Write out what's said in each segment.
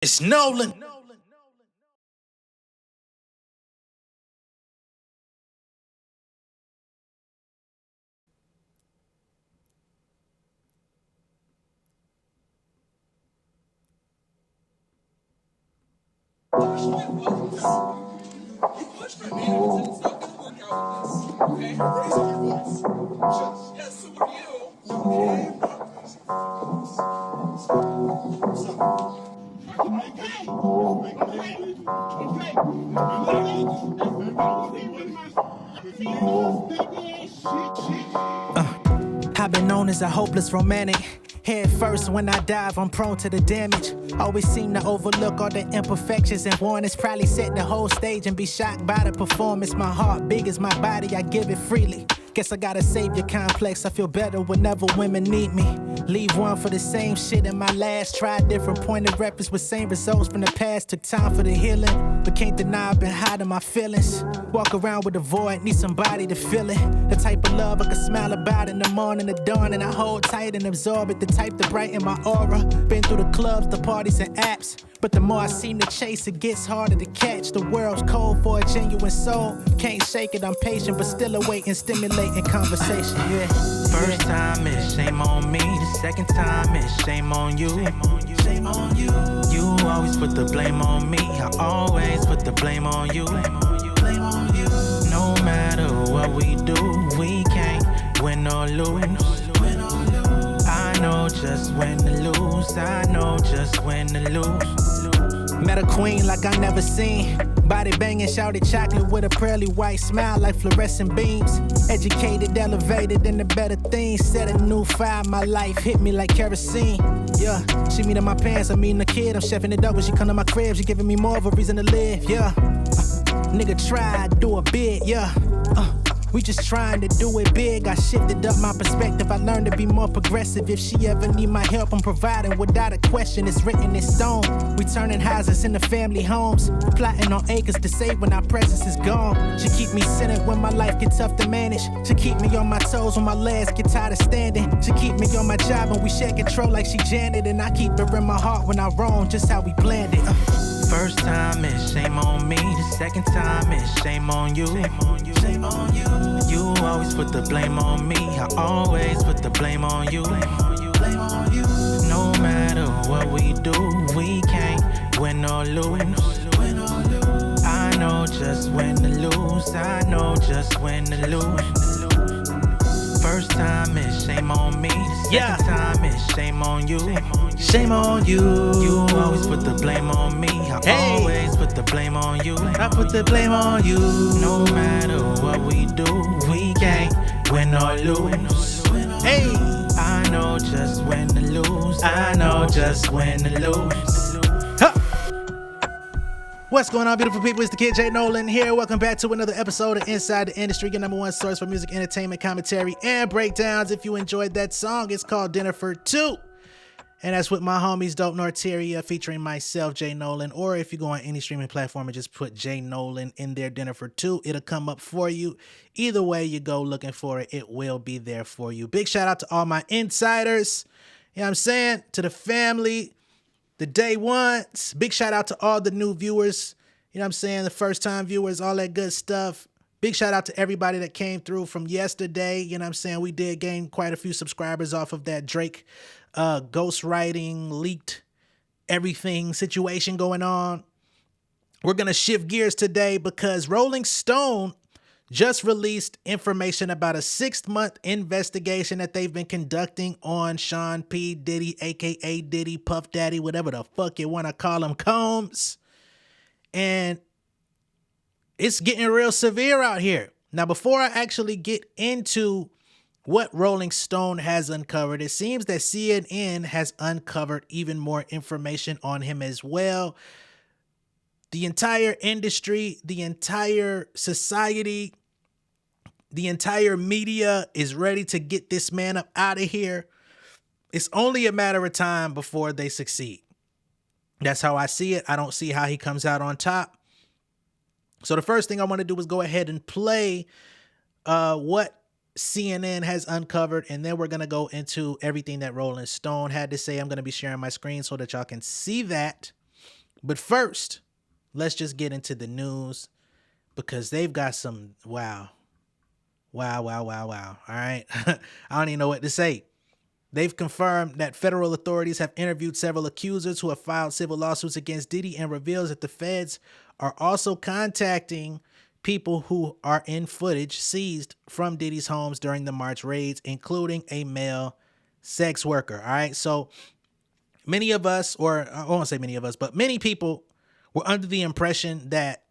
It's Nolan. I've been known as a hopeless romantic. Head first, when I dive, I'm prone to the damage. Always seem to overlook all the imperfections and warnings. Probably set the whole stage and be shocked by the performance. My heart big as my body, I give it freely. Guess I got a savior complex. I feel better whenever women need me. Leave one for the same shit in my last. Tried different point of reference with same results from the past. Took time for the healing, but can't deny I've been hiding my feelings. Walk around with a void, need somebody to feel it. The type of love I can smile about in the morning, the dawn, and I hold tight and absorb it. The type to brighten my aura. Been through the clubs, the parties, and apps. But the more I seem to chase, it gets harder to catch. The world's cold for a genuine soul. Can't shake it, I'm patient, but still awaiting, stimulating conversation. Yeah. First time is shame on me. The second time is shame on you. Shame on you. You always put the blame on me. I always put the blame on you. Blame on you. No matter what we do, we can't win or lose. I know just when to lose. I know just when to lose. Met a queen like I never seen. Body banging, shouted chocolate with a pearly white smile like fluorescent beams. Educated, elevated into better things. Set a new fire, my life hit me like kerosene. Yeah, she meet in my pants, I'm meeting a kid. I'm chefing it up when she come to my crib. She giving me more of a reason to live, yeah. Nigga try, do a bit, yeah. We just trying to do it big. I shifted up my perspective. I learned to be more progressive. If she ever need my help, I'm providing without a question. It's written in stone. We turning houses into family homes. Plotting on acres to save when our presence is gone. She keep me centered when my life gets tough to manage. She keep me on my toes when my legs get tired of standing. She keep me on my job and we share control like she Janet. And I keep her in my heart when I wrong, just how we planned it. First time is shame on me. The second time is shame on you. Shame on you. You always put the blame on me. I always put the blame on you. Blame on you. No matter what we do, we can't win or lose. I know just when to lose. I know just when to lose. First time is shame on me. The second time is shame on you. Shame on you. You always put the blame on me. I always put the blame on you. I put the blame on you. No matter what we do, we can't win or lose. Hey, I know just when to lose. I know just when to lose. huh. What's going on, beautiful people? It's the kid J Nolan here. Welcome back to another episode of Inside the Industry, your number one source for music, entertainment, commentary, and breakdowns. If you enjoyed that song, it's called Dinner for Two. And that's with my homies Dope Norteria featuring myself, J Nolan. Or if you go on any streaming platform and just put J Nolan in there, Dinner for Two, it'll come up for you. Either way you go looking for it, it will be there for you. Big shout out to all my insiders. You know what I'm saying? To the family, the day ones. Big shout out to all the new viewers. You know what I'm saying? The first time viewers, all that good stuff. Big shout out to everybody that came through from yesterday. You know what I'm saying? We did gain quite a few subscribers off of that Drake ghostwriting, leaked everything situation going on. We're going to shift gears today because Rolling Stone just released information about a 6-month investigation that they've been conducting on Sean P. Diddy, aka Diddy, Puff Daddy, whatever the fuck you want to call him, Combs. And it's getting real severe out here. Now, before I actually get into what Rolling Stone has uncovered, it seems that CNN has uncovered even more information on him as well. The entire industry, the entire society, the entire media is ready to get this man up out of here. It's only a matter of time before they succeed. That's how I see it. I don't see how he comes out on top. So the first thing I want to do is go ahead and play what CNN has uncovered, and then we're going to go into everything that Rolling Stone had to say. I'm going to be sharing my screen so that y'all can see that. But first, let's just get into the news because they've got some wow. All right. I don't even know what to say. They've confirmed that federal authorities have interviewed several accusers who have filed civil lawsuits against Diddy, and reveals that the feds are also contacting people who are in footage seized from Diddy's homes during the March raids, including a male sex worker. All right. So many of us, or I won't say many of us, but many people were under the impression that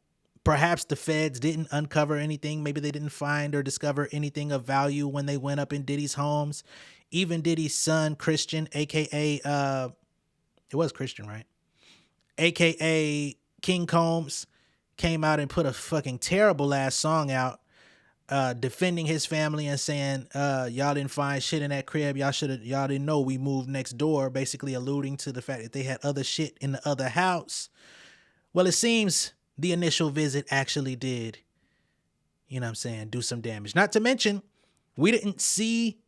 perhaps the feds didn't uncover anything. Maybe they didn't find or discover anything of value when they went up in Diddy's homes. Even Diddy's son, Christian, aka it was Christian, right? AKA King Combs, came out and put a fucking terrible ass song out, defending his family and saying, y'all didn't find shit in that crib. Y'all didn't know we moved next door, basically alluding to the fact that they had other shit in the other house. Well, it seems the initial visit actually did, you know what I'm saying, do some damage. Not to mention, we didn't see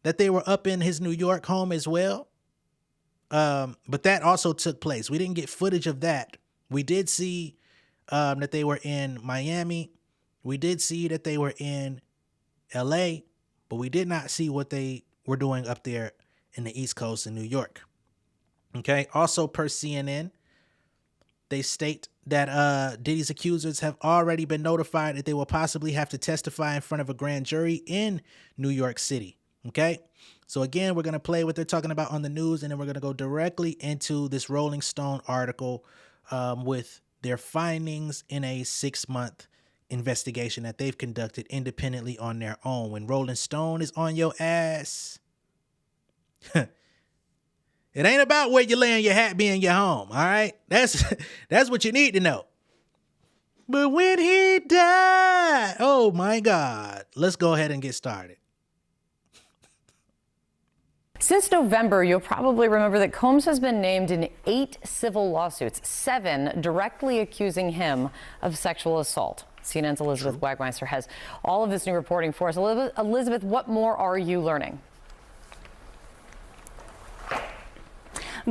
that they were up in his New York home as well. But that also took place. We didn't get footage of that. We did see that they were in Miami. We did see that they were in LA, but we did not see what they were doing up there in the East Coast in New York. Okay. Also, per CNN, they state that Diddy's accusers have already been notified that they will possibly have to testify in front of a grand jury in New York City. Okay. So again, we're going to play what they're talking about on the news, and then we're going to go directly into this Rolling Stone article with their findings in a 6-month investigation that they've conducted independently on their own. When Rolling Stone is on your ass, it ain't about where you laying your hat being your home. All right. That's what you need to know. But when he died, oh my God, let's go ahead and get started. Since November, you'll probably remember that Combs has been named in 8 civil lawsuits, 7 directly accusing him of sexual assault. CNN's Elizabeth Wagmeister has all of this new reporting for us. Elizabeth, what more are you learning?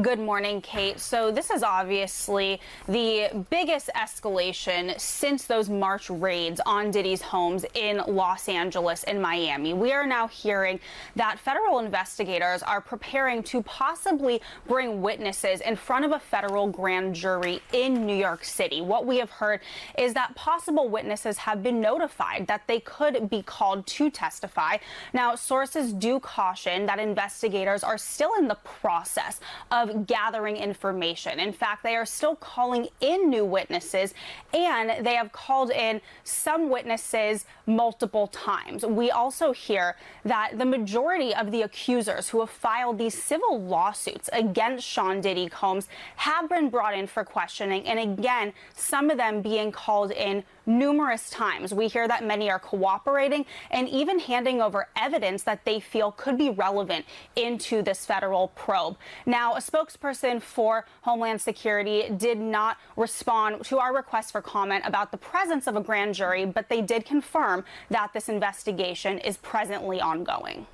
Good morning, Kate. So this is obviously the biggest escalation since those March raids on Diddy's homes in Los Angeles and Miami. We are now hearing that federal investigators are preparing to possibly bring witnesses in front of a federal grand jury in New York City. What we have heard is that possible witnesses have been notified that they could be called to testify. Now, sources do caution that investigators are still in the process of gathering information. In fact, they are still calling in new witnesses, and they have called in some witnesses multiple times. We also hear that the majority of the accusers who have filed these civil lawsuits against Sean Diddy Combs have been brought in for questioning, and again, some of them being called in numerous times. We hear that many are cooperating and even handing over evidence that they feel could be relevant into this federal probe. Now, a spokesperson for Homeland Security did not respond to our request for comment about the presence of a grand jury, but they did confirm that this investigation is presently ongoing.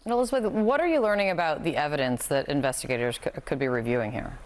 And Elizabeth, what are you learning about the evidence that investigators could be reviewing here?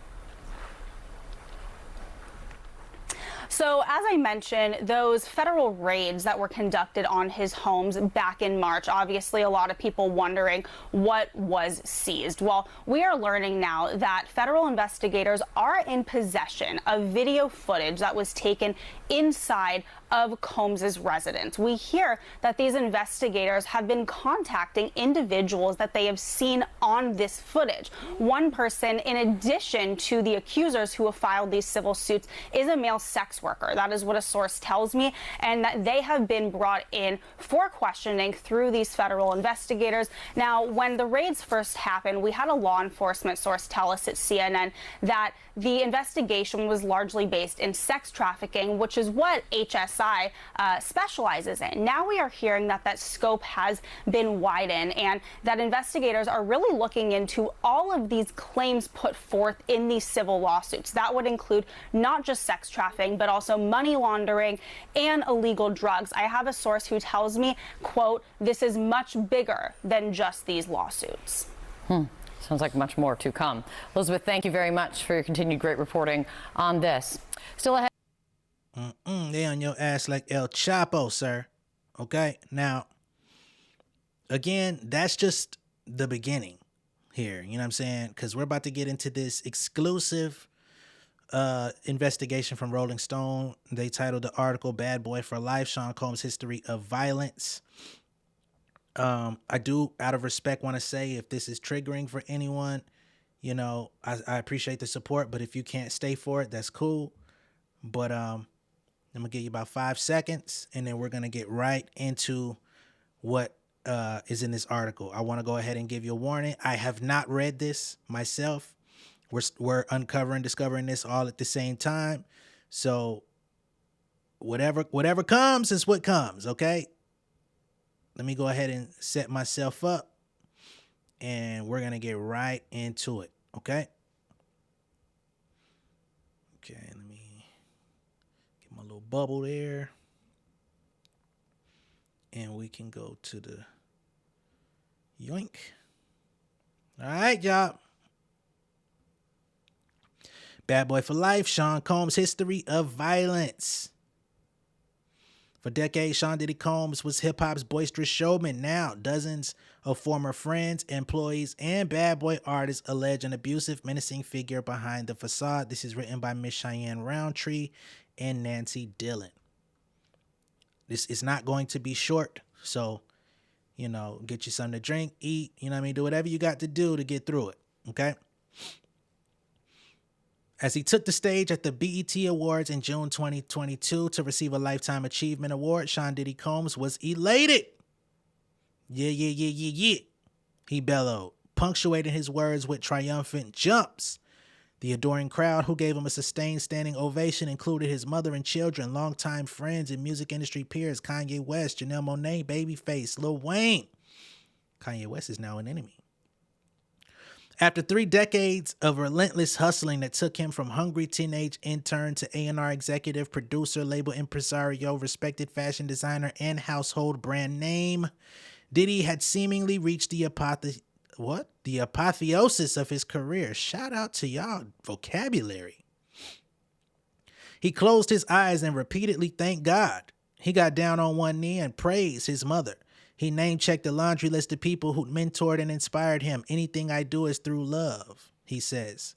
So, as I mentioned, those federal raids that were conducted on his homes back in March, obviously a lot of people wondering what was seized. Well, we are learning now that federal investigators are in possession of video footage that was taken inside of Combs's residence. We hear that these investigators have been contacting individuals that they have seen on this footage. One person, in addition to the accusers who have filed these civil suits, is a male sex worker. That is what a source tells me, and that they have been brought in for questioning through these federal investigators. Now, when the raids first happened, we had a law enforcement source tell us at CNN that the investigation was largely based in sex trafficking, which is what HSI specializes in. Now we are hearing that that scope has been widened, and that investigators are really looking into all of these claims put forth in these civil lawsuits. That would include not just sex trafficking, but also money laundering and illegal drugs. I have a source who tells me, quote, "This is much bigger than just these lawsuits." So Sounds like much more to come. Elizabeth, thank you very much for your continued great reporting on this. Still ahead. They on your ass like El Chapo, sir. Okay, now, again, that's just the beginning here. You know what I'm saying? Because we're about to get into this exclusive investigation from Rolling Stone. They titled the article "Bad Boy for Life: Sean Combs' History of Violence." I do, out of respect, want to say if this is triggering for anyone, you know, I appreciate the support, but if you can't stay for it, that's cool. But I'm gonna give you about 5 seconds, and then we're gonna get right into what is in this article. I want to go ahead and give you a warning. I have not read this myself. We're discovering this all at the same time. So whatever comes is what comes, okay? Let me go ahead and set myself up, and we're going to get right into it, okay? Okay, let me get my little bubble there, and we can go to the yoink. All right, y'all. Bad Boy for Life, Sean Combs' History of Violence. For decades, Sean Diddy Combs was hip-hop's boisterous showman. Now, dozens of former friends, employees, and bad boy artists allege an abusive, menacing figure behind the facade. This is written by Miss Cheyenne Roundtree and Nancy Dillon. This is not going to be short, so, you know, get you something to drink, eat, you know what I mean? Do whatever you got to do to get through it, okay? As he took the stage at the BET Awards in June 2022 to receive a Lifetime Achievement Award, Sean Diddy Combs was elated. Yeah, he bellowed, punctuating his words with triumphant jumps. The adoring crowd who gave him a sustained standing ovation included his mother and children, longtime friends and music industry peers Kanye West, Janelle Monáe, Babyface, Lil Wayne. Kanye West is now an enemy. After 3 decades of relentless hustling that took him from hungry teenage intern to A&R executive, producer, label impresario, respected fashion designer, and household brand name, Diddy had seemingly reached the apotheosis of his career. Shout out to y'all vocabulary. He closed his eyes and repeatedly thanked God. He got down on one knee and praised his mother. He name-checked a laundry list of people who mentored and inspired him. Anything I do is through love, he says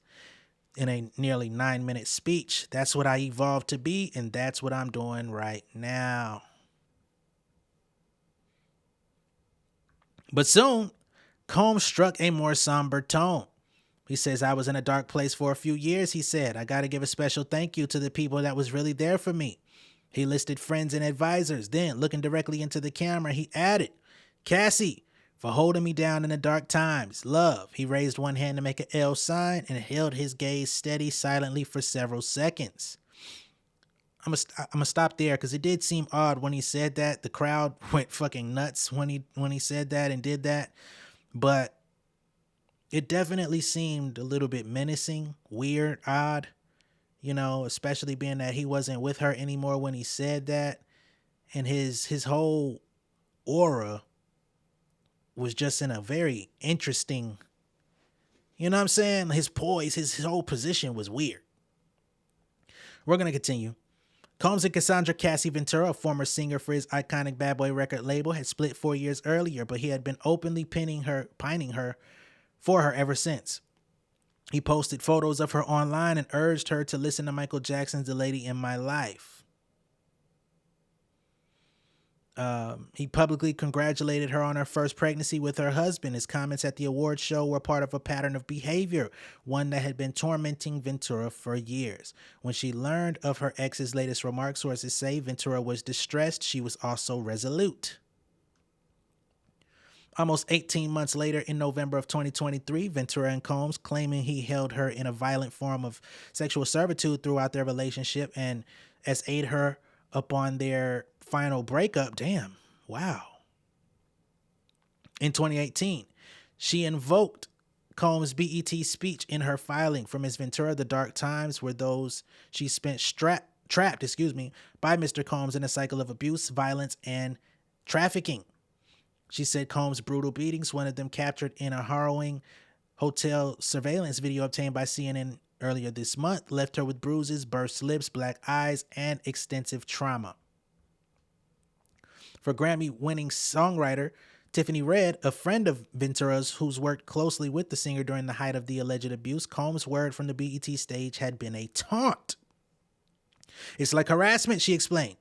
in a nearly 9-minute speech. That's what I evolved to be, and that's what I'm doing right now. But soon, Combs struck a more somber tone. He says, I was in a dark place for a few years, he said. I got to give a special thank you to the people that was really there for me. He listed friends and advisors. Then, looking directly into the camera, he added, Cassie, for holding me down in the dark times. Love. He raised one hand to make an L sign and held his gaze steady silently for several seconds. I'm gonna stop there because it did seem odd when he said that. The crowd went fucking nuts when he said that and did that. But it definitely seemed a little bit menacing, weird, odd. You know, especially being that he wasn't with her anymore when he said that. And his whole aura was just in a very interesting, you know what I'm saying? His poise, his whole position was weird. We're going to continue. Combs and Cassandra Cassie Ventura, a former singer for his iconic Bad Boy record label, had split 4 years earlier, but he had been openly pining her for her ever since. He posted photos of her online and urged her to listen to Michael Jackson's The Lady in My Life. He publicly congratulated her on her first pregnancy with her husband. His comments at the awards show were part of a pattern of behavior, one that had been tormenting Ventura for years. When she learned of her ex's latest remarks, sources say Ventura was distressed. She was also resolute. Almost 18 months later, in November of 2023, Ventura and Combs, claiming he held her in a violent form of sexual servitude throughout their relationship and as aid her upon their final breakup. Damn. Wow. In 2018, she invoked Combs' BET speech in her filing for Ms. Ventura. The dark times were those she spent trapped by Mr. Combs in a cycle of abuse, violence, and trafficking. She said Combs' brutal beatings, one of them captured in a harrowing Hotel surveillance video obtained by CNN earlier this month left her with bruises, burst lips, black eyes, and extensive trauma. For Grammy-winning songwriter Tiffany Red, a friend of Ventura's who's worked closely with the singer during the height of the alleged abuse, Combs' word from the BET stage had been a taunt. "It's like harassment," she explained.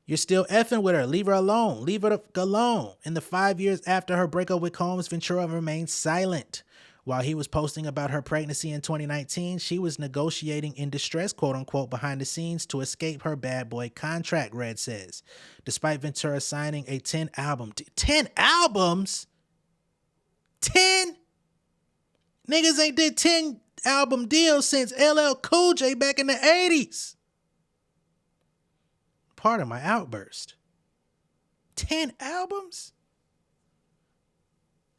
"You're still effing with her. Leave her alone. Leave her alone." In the 5 years after her breakup with Combs, Ventura remained silent. While he was posting about her pregnancy in 2019, she was negotiating in distress, quote unquote, behind the scenes to escape her bad boy contract, Red says. Despite Ventura signing a 10 albums? 10? Niggas ain't did 10 album deals since LL Cool J back in the 80s. Part of my outburst. 10 albums?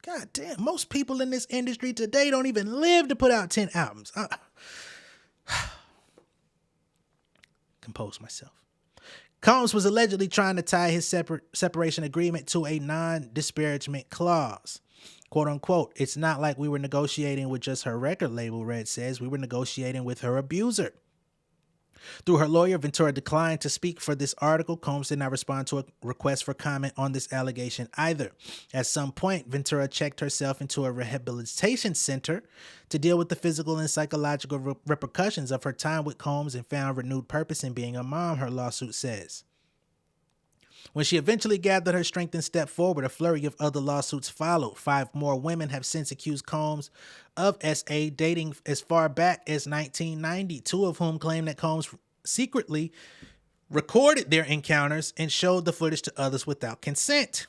God damn, most people in this industry today don't even live to put out 10 albums. Compose myself. Combs was allegedly trying to tie his separation agreement to a non-disparagement clause. Quote unquote, "It's not like we were negotiating with just her record label," Red says. "We were negotiating with her abuser." Through her lawyer, Ventura declined to speak for this article. Combs did not respond to a request for comment on this allegation either. At some point, Ventura checked herself into a rehabilitation center to deal with the physical and psychological repercussions of her time with Combs and found renewed purpose in being a mom, her lawsuit says. When she eventually gathered her strength and stepped forward, a flurry of other lawsuits followed. 5 more women have since accused Combs of SA, dating as far back as 1990, 2 of whom claim that Combs secretly recorded their encounters and showed the footage to others without consent.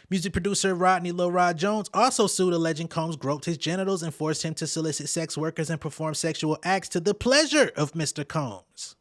Music producer Rodney Lil Rod Jones also sued, alleging Combs groped his genitals and forced him to solicit sex workers and perform sexual acts to the pleasure of Mr. Combs.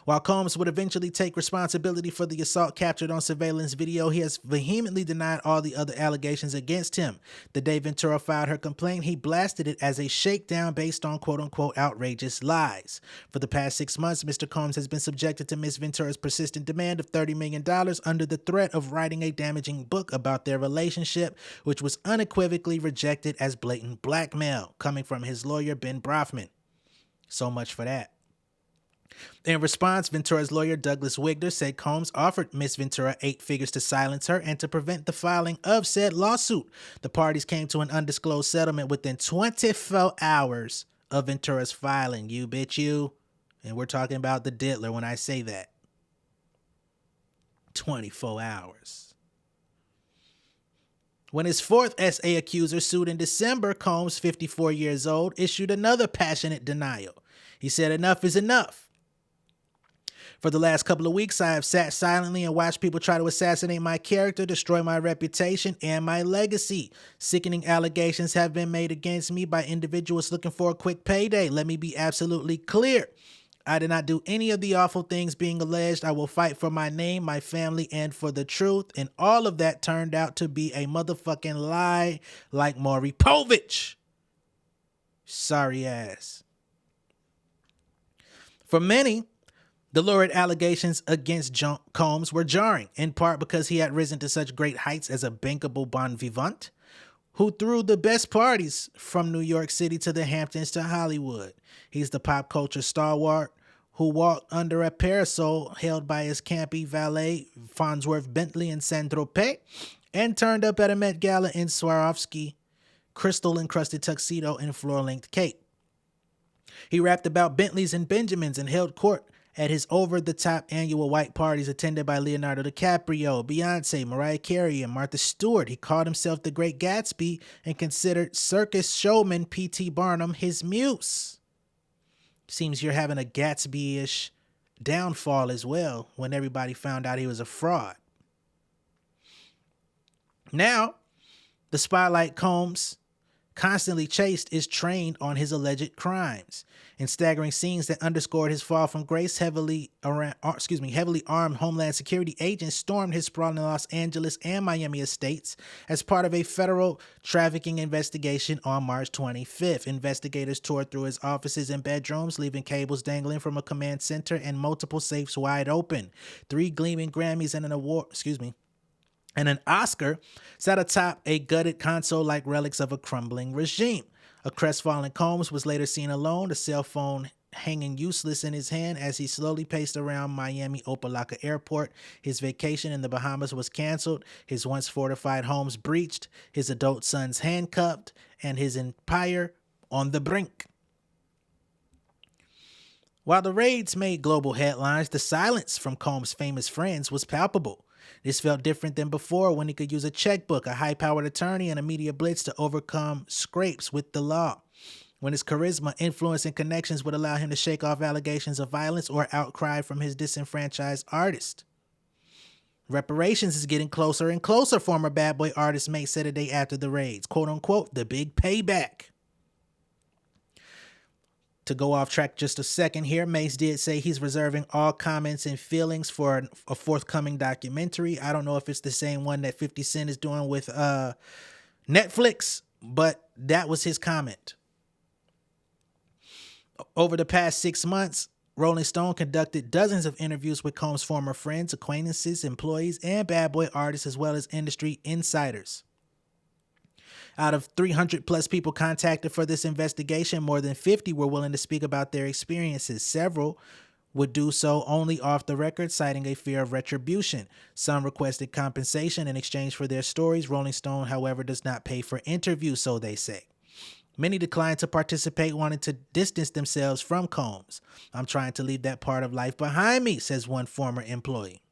While Combs would eventually take responsibility for the assault captured on surveillance video, he has vehemently denied all the other allegations against him. The day Ventura filed her complaint, he blasted it as a shakedown based on quote-unquote outrageous lies. For the past 6 months, Mr. Combs has been subjected to Miss Ventura's persistent demand of $30 million under the threat of writing a damaging book about their relationship, which was unequivocally rejected as blatant blackmail, coming from his lawyer, Ben Brafman. So much for that. In response, Ventura's lawyer, Douglas Wigner, said Combs offered Miss Ventura 8 figures to silence her and to prevent the filing of said lawsuit. The parties came to an undisclosed settlement within 24 hours of Ventura's filing. You bitch you. And we're talking about the diddler when I say that. 24 hours. When his 4th SA accuser sued in December, Combs, 54 years old, issued another passionate denial. He said, "Enough is enough. For the last couple of weeks, I have sat silently and watched people try to assassinate my character, destroy my reputation, and my legacy. Sickening allegations have been made against me by individuals looking for a quick payday. Let me be absolutely clear. I did not do any of the awful things being alleged. I will fight for my name, my family, and for the truth. And all of that turned out to be a motherfucking lie like Maury Povich. Sorry ass." For many, the lurid allegations against Combs were jarring, in part because he had risen to such great heights as a bankable bon vivant who threw the best parties from New York City to the Hamptons to Hollywood. He's the pop culture stalwart who walked under a parasol held by his campy valet, Farnsworth Bentley in Saint-Tropez, and turned up at a Met Gala in Swarovski, crystal-encrusted tuxedo and floor-length cape. He rapped about Bentleys and Benjamins and held court at his over-the-top annual white parties attended by Leonardo DiCaprio, Beyonce, Mariah Carey, and Martha Stewart. He called himself the Great Gatsby and considered circus showman P.T. Barnum his muse. Seems you're having a Gatsby-ish downfall as well when everybody found out he was a fraud. Now, the spotlight Combs constantly chased is trained on his alleged crimes. In staggering scenes that underscored his fall from grace, heavily armed Homeland Security agents stormed his sprawling Los Angeles and Miami estates as part of a federal trafficking investigation on March 25th. Investigators tore through his offices and bedrooms, leaving cables dangling from a command center and multiple safes wide open. 3 gleaming Grammys and an award, And an Oscar sat atop a gutted console like relics of a crumbling regime. A crestfallen Combs was later seen alone, a cell phone hanging useless in his hand as he slowly paced around Miami Opa-locka Airport. His vacation in the Bahamas was canceled, his once fortified homes breached, his adult sons handcuffed, and his empire on the brink. While the raids made global headlines, the silence from Combs' famous friends was palpable. This felt different than before when he could use a checkbook, a high-powered attorney, and a media blitz to overcome scrapes with the law. When his charisma, influence, and connections would allow him to shake off allegations of violence or outcry from his disenfranchised artist. Reparations is getting closer and closer, former Bad Boy artist Mase said a day after the raids. Quote unquote, the big payback. To go off track just a second here, Mase did say he's reserving all comments and feelings for a forthcoming documentary. I don't know if it's the same one that 50 Cent is doing with Netflix, but that was his comment. Over the past 6 months, Rolling Stone conducted dozens of interviews with Combs' former friends, acquaintances, employees, and Bad Boy artists, as well as industry insiders. Out of 300 plus people contacted for this investigation, more than 50 were willing to speak about their experiences. Several would do so only off the record, citing a fear of retribution. Some requested compensation in exchange for their stories. Rolling Stone, however, does not pay for interviews, so they say. Many declined to participate, wanting to distance themselves from Combs. I'm trying to leave that part of life behind me, says one former employee.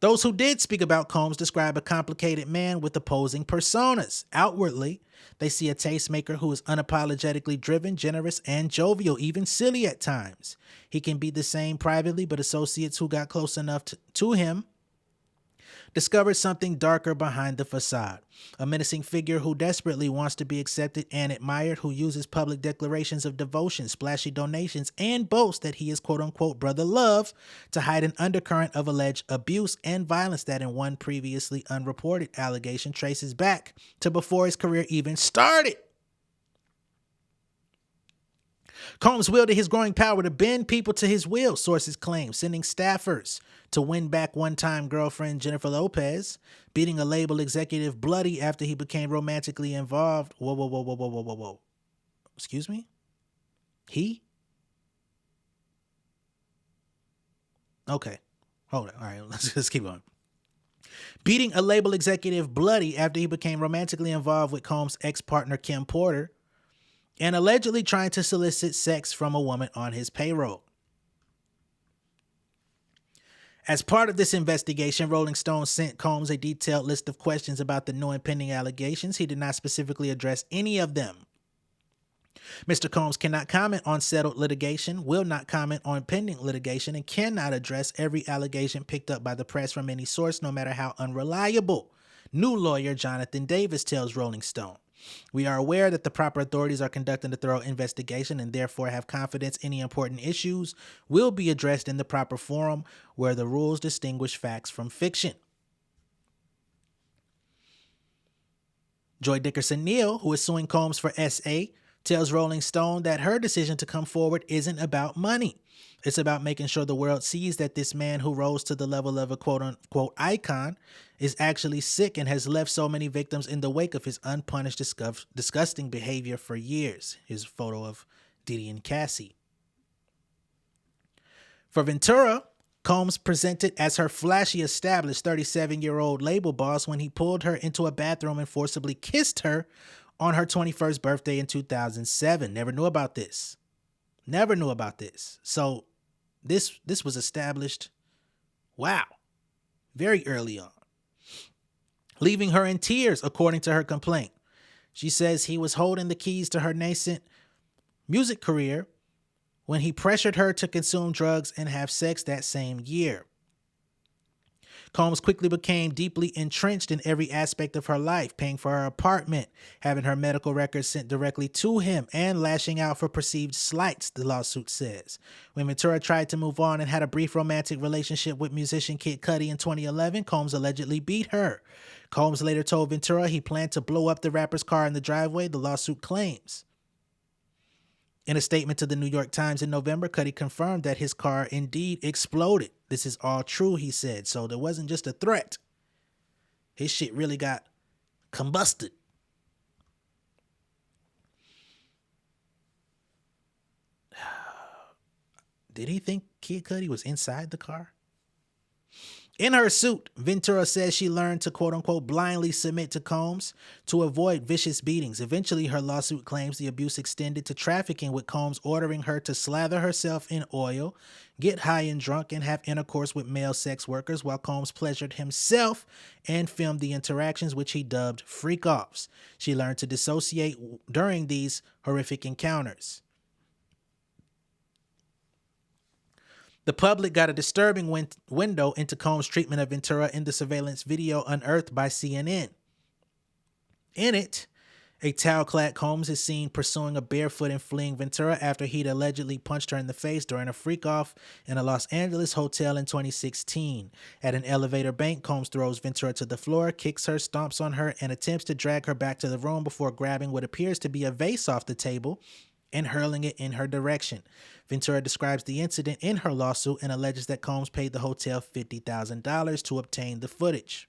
Those who did speak about Combs describe a complicated man with opposing personas. Outwardly, they see a tastemaker who is unapologetically driven, generous, and jovial, even silly at times. He can be the same privately, but associates who got close enough to him discovered something darker behind the facade. A menacing figure who desperately wants to be accepted and admired, who uses public declarations of devotion, splashy donations, and boasts that he is quote-unquote brother love to hide an undercurrent of alleged abuse and violence that in one previously unreported allegation traces back to before his career even started. Combs wielded his growing power to bend people to his will, sources claim, sending staffers to win back one-time girlfriend Jennifer Lopez, beating a label executive bloody after he became romantically involved. Whoa. Excuse me? He? Okay. Hold on. All right, let's keep going. Beating a label executive bloody after he became romantically involved with Combs' ex-partner Kim Porter, and allegedly trying to solicit sex from a woman on his payroll. As part of this investigation, Rolling Stone sent Combs a detailed list of questions about the new and pending allegations. He did not specifically address any of them. Mr. Combs cannot comment on settled litigation, will not comment on pending litigation, and cannot address every allegation picked up by the press from any source, no matter how unreliable. New lawyer Jonathan Davis tells Rolling Stone, "We are aware that the proper authorities are conducting a thorough investigation and therefore have confidence any important issues will be addressed in the proper forum where the rules distinguish facts from fiction." Joy Dickerson Neal, who is suing Combs for SA, tells Rolling Stone that her decision to come forward isn't about money. It's about making sure the world sees that this man who rose to the level of a quote-unquote icon is actually sick and has left so many victims in the wake of his unpunished, disgusting behavior for years. Here's a photo of Diddy and Cassie. For Ventura, Combs presented as her flashy, established 37-year-old label boss when he pulled her into a bathroom and forcibly kissed her on her 21st birthday in 2007. Never knew about this. So this was established, wow, very early on. Leaving her in tears, according to her complaint. She says he was holding the keys to her nascent music career when he pressured her to consume drugs and have sex that same year. Combs quickly became deeply entrenched in every aspect of her life, paying for her apartment, having her medical records sent directly to him, and lashing out for perceived slights, the lawsuit says. When Ventura tried to move on and had a brief romantic relationship with musician Kid Cudi in 2011, Combs allegedly beat her. Combs later told Ventura he planned to blow up the rapper's car in the driveway, the lawsuit claims. In a statement to the New York Times in November, Cudi confirmed that his car indeed exploded. This is all true, he said. So there wasn't just a threat. His shit really got combusted. Did he think Kid Cudi was inside the car? In her suit, Ventura says she learned to quote-unquote blindly submit to Combs to avoid vicious beatings. Eventually, her lawsuit claims the abuse extended to trafficking, with Combs ordering her to slather herself in oil, get high and drunk, and have intercourse with male sex workers, while Combs pleasured himself and filmed the interactions, which he dubbed freak-offs. She learned to dissociate during these horrific encounters. The public got a disturbing window into Combs' treatment of Ventura in the surveillance video unearthed by CNN. In it, a towel-clad Combs is seen pursuing a barefoot and fleeing Ventura after he'd allegedly punched her in the face during a freak-off in a Los Angeles hotel in 2016. At an elevator bank, Combs throws Ventura to the floor, kicks her, stomps on her, and attempts to drag her back to the room before grabbing what appears to be a vase off the table and hurling it in her direction. Ventura describes the incident in her lawsuit and alleges that Combs paid the hotel $50,000 to obtain the footage.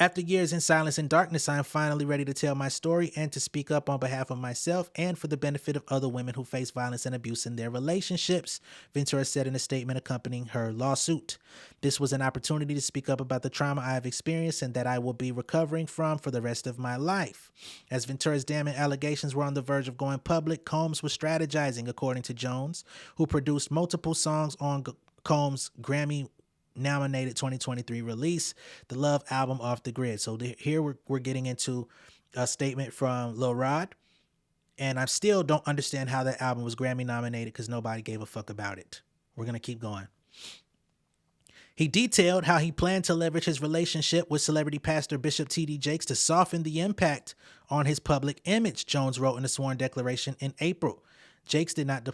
After years in silence and darkness, I am finally ready to tell my story and to speak up on behalf of myself and for the benefit of other women who face violence and abuse in their relationships, Ventura said in a statement accompanying her lawsuit. This was an opportunity to speak up about the trauma I have experienced and that I will be recovering from for the rest of my life. As Ventura's damning allegations were on the verge of going public, Combs was strategizing, according to Jones, who produced multiple songs on Combs' Grammy-nominated 2023 release, the Love album Off the Grid. So here we're getting into a statement from Lil Rod, and I still don't understand how that album was Grammy nominated because nobody gave a fuck about it. We're going to keep going. He detailed how he planned to leverage his relationship with celebrity pastor Bishop T.D. Jakes to soften the impact on his public image, Jones wrote in a sworn declaration in April. Jakes did not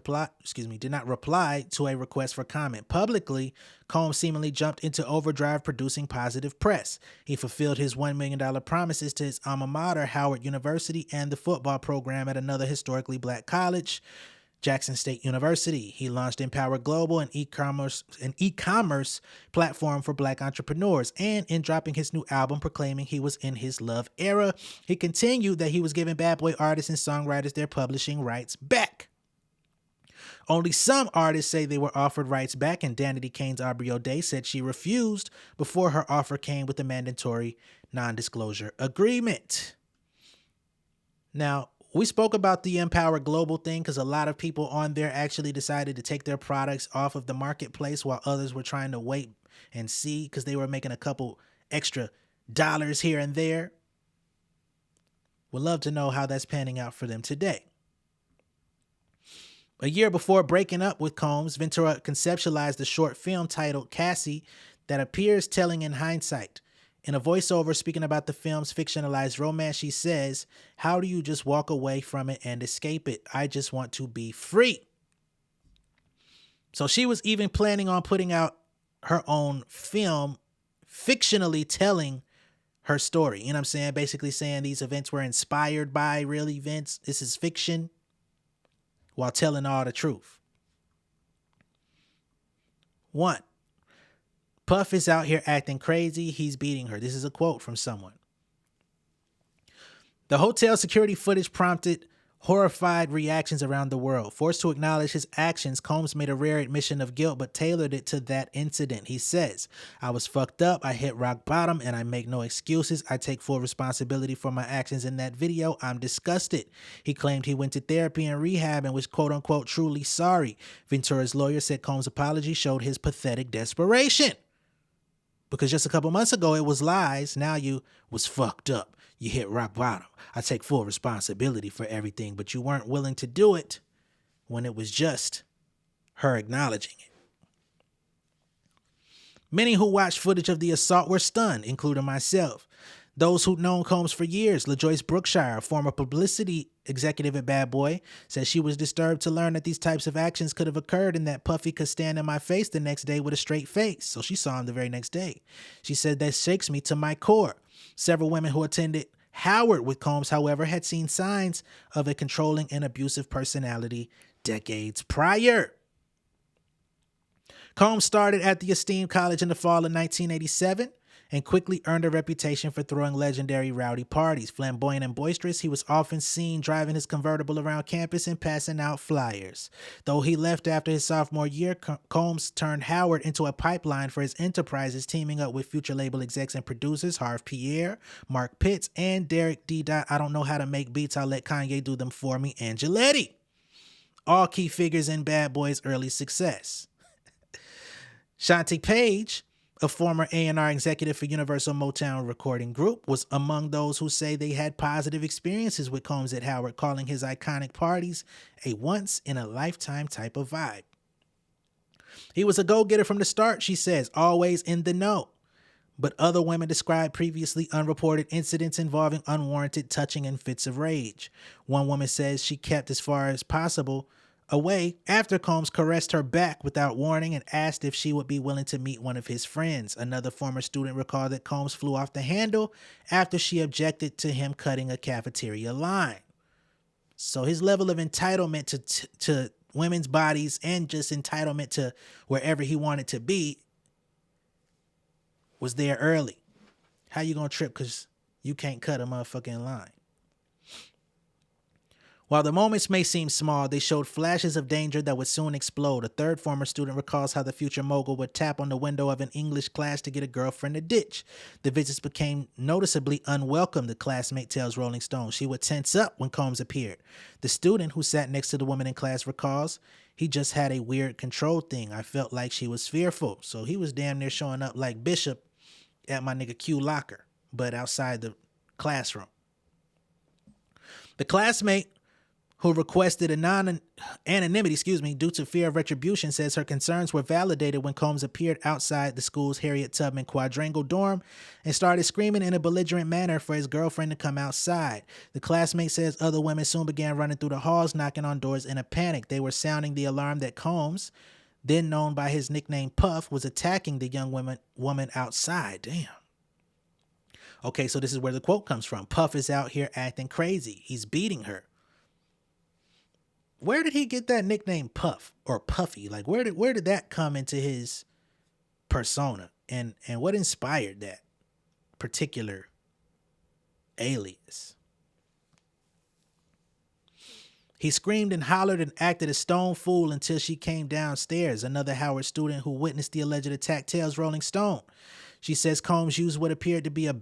reply to a request for comment. Publicly, Combs seemingly jumped into overdrive, producing positive press. He fulfilled his $1 million promises to his alma mater, Howard University, and the football program at another historically black college, Jackson State University. He launched Empower Global, an e-commerce platform for black entrepreneurs, and in dropping his new album proclaiming he was in his love era, he continued that he was giving bad boy artists and songwriters their publishing rights back. Only some artists say they were offered rights back, and Danity Kane's Aubrey O'Day said she refused before her offer came with a mandatory non-disclosure agreement. Now, we spoke about the Empower Global thing because a lot of people on there actually decided to take their products off of the marketplace while others were trying to wait and see because they were making a couple extra dollars here and there. Would love to know how that's panning out for them today. A year before breaking up with Combs, Ventura conceptualized a short film titled Cassie that appears telling in hindsight. In a voiceover speaking about the film's fictionalized romance, she says, "How do you just walk away from it and escape it? I just want to be free." So she was even planning on putting out her own film, fictionally telling her story. You know what I'm saying? Basically saying these events were inspired by real events. This is fiction, while telling all the truth. 1. Puff is out here acting crazy. He's beating her. This is a quote from someone. The hotel security footage prompted horrified reactions around the world. Forced to acknowledge his actions, Combs made a rare admission of guilt, but tailored it to that incident. He says, "I was fucked up. I hit rock bottom, and I make no excuses. I take full responsibility for my actions in that video. I'm disgusted." He claimed he went to therapy and rehab and was quote unquote truly sorry. Ventura's lawyer said Combs' apology showed his pathetic desperation. Because just a couple months ago, it was lies. Now you was fucked up. You hit rock bottom. I take full responsibility for everything, but you weren't willing to do it when it was just her acknowledging it. Many who watched footage of the assault were stunned, including myself. Those who'd known Combs for years, LaJoyce Brookshire, a former publicity executive at Bad Boy, says she was disturbed to learn that these types of actions could have occurred and that Puffy could stand in my face the next day with a straight face. So she saw him the very next day. She said that shakes me to my core. Several women who attended Howard with Combs, however, had seen signs of a controlling and abusive personality decades prior. Combs started at the esteemed college in the fall of 1987 and quickly earned a reputation for throwing legendary rowdy parties. Flamboyant and boisterous, he was often seen driving his convertible around campus and passing out flyers. Though he left after his sophomore year, Combs turned Howard into a pipeline for his enterprises, teaming up with future label execs and producers Harv Pierre, Mark Pitts, and Derek D. I don't know how to make beats, I'll let Kanye do them for me, and Lovelyti. All key figures in Bad Boy's early success. Shanti Page, a former A&R executive for Universal Motown Recording Group, was among those who say they had positive experiences with Combs at Howard, calling his iconic parties a once-in-a-lifetime type of vibe. He was a go-getter from the start, she says, always in the know. But other women described previously unreported incidents involving unwarranted touching and fits of rage. One woman says she kept as far as possible away after Combs caressed her back without warning and asked if she would be willing to meet one of his friends. Another former student recalled that Combs flew off the handle after she objected to him cutting a cafeteria line. So his level of entitlement to women's bodies and just entitlement to wherever he wanted to be was there early. How you gonna trip because you can't cut a motherfucking line? While the moments may seem small, they showed flashes of danger that would soon explode. A third former student recalls how the future mogul would tap on the window of an English class to get a girlfriend to ditch. The visits became noticeably unwelcome, the classmate tells Rolling Stone. She would tense up when Combs appeared. The student who sat next to the woman in class recalls, he just had a weird control thing. I felt like she was fearful. So he was damn near showing up like Bishop at my nigga Q locker, but outside the classroom. The classmate who requested anonymity, due to fear of retribution, says her concerns were validated when Combs appeared outside the school's Harriet Tubman quadrangle dorm and started screaming in a belligerent manner for his girlfriend to come outside. The classmate says other women soon began running through the halls, knocking on doors in a panic. They were sounding the alarm that Combs, then known by his nickname Puff, was attacking the young woman outside. Damn. Okay, so this is where the quote comes from. Puff is out here acting crazy. He's beating her. Where did he get that nickname Puff or Puffy? Like where did that come into his persona? And what inspired that particular alias? He screamed and hollered and acted a stone fool until she came downstairs. Another Howard student who witnessed the alleged attack tells Rolling Stone. She says Combs used what appeared to be a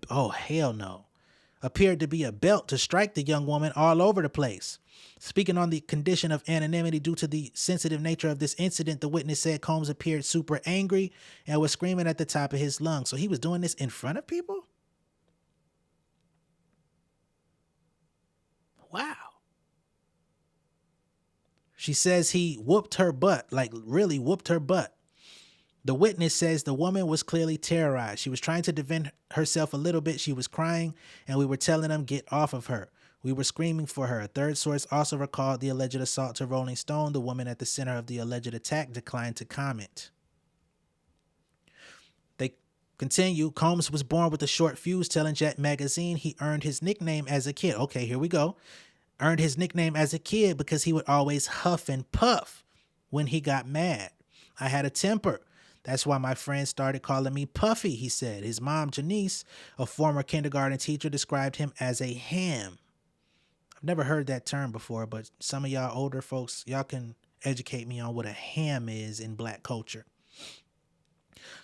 belt to strike the young woman all over the place. Speaking on the condition of anonymity due to the sensitive nature of this incident, the witness said Combs appeared super angry and was screaming at the top of his lungs. So he was doing this in front of people? Wow. She says he whooped her butt, like really whooped her butt. The witness says the woman was clearly terrorized. She was trying to defend herself a little bit. She was crying, and we were telling them, get off of her. We were screaming for her. A third source also recalled the alleged assault to Rolling Stone. The woman at the center of the alleged attack declined to comment. They continue. Combs was born with a short fuse, telling Jet Magazine he earned his nickname as a kid. Okay, here we go. Earned his nickname as a kid because he would always huff and puff when he got mad. I had a temper. That's why my friends started calling me Puffy, he said. His mom, Janice, a former kindergarten teacher, described him as a ham. I've never heard that term before, but some of y'all older folks, y'all can educate me on what a ham is in black culture.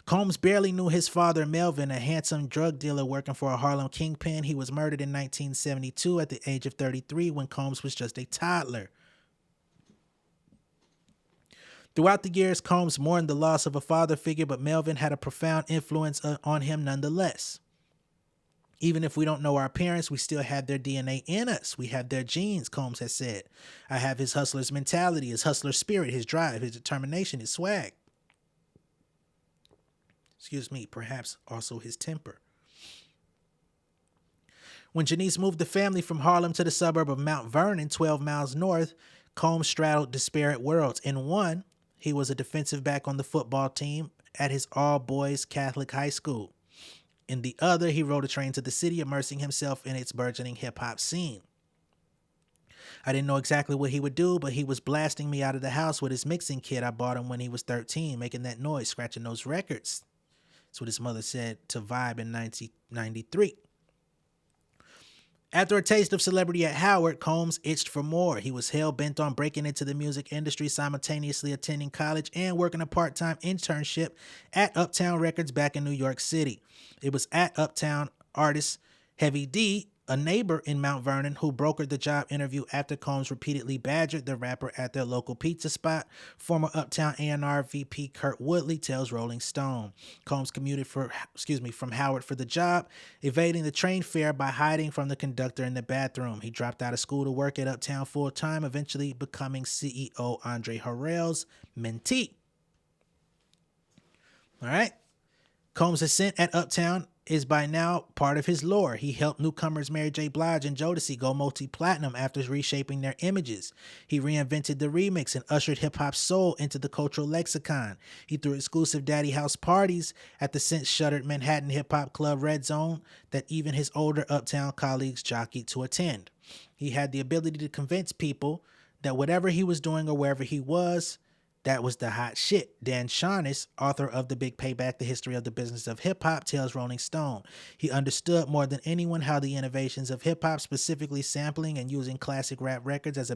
Combs barely knew his father, Melvin, a handsome drug dealer working for a Harlem kingpin. He was murdered in 1972 at the age of 33 when Combs was just a toddler. Throughout the years, Combs mourned the loss of a father figure, but Melvin had a profound influence on him nonetheless. Even if we don't know our parents, we still have their DNA in us. We have their genes, Combs has said. I have his hustler's mentality, his hustler spirit, his drive, his determination, his swag. Perhaps also his temper. When Janice moved the family from Harlem to the suburb of Mount Vernon, 12 miles north, Combs straddled disparate worlds. In one, he was a defensive back on the football team at his all-boys Catholic high school. In the other, he rode a train to the city, immersing himself in its burgeoning hip-hop scene. I didn't know exactly what he would do, but he was blasting me out of the house with his mixing kit I bought him when he was 13, making that noise, scratching those records. That's what his mother said to Vibe in 1993. After a taste of celebrity at Howard, Combs itched for more. He was hell-bent on breaking into the music industry, simultaneously attending college and working a part-time internship at Uptown Records back in New York City. It was at Uptown artist Heavy D, a neighbor in Mount Vernon, who brokered the job interview after Combs repeatedly badgered the rapper at their local pizza spot. Former Uptown A&R VP Kurt Woodley tells Rolling Stone. Combs commuted from Howard for the job, evading the train fare by hiding from the conductor in the bathroom. He dropped out of school to work at Uptown full-time, eventually becoming CEO Andre Harrell's mentee. All right. Combs' ascent at Uptown is by now part of his lore. He helped newcomers Mary J. Blige and Jodeci go multi-platinum after reshaping their images. He reinvented the remix and ushered hip-hop soul into the cultural lexicon. He threw exclusive daddy house parties at the since-shuttered Manhattan hip-hop club Red Zone that even his older Uptown colleagues jockeyed to attend. He had the ability to convince people that whatever he was doing or wherever he was, that was the hot shit. Dan Shaughness, author of The Big Payback, The History of the Business of Hip-Hop, tells Rolling Stone. He understood more than anyone how the innovations of hip-hop, specifically sampling and using classic rap records as a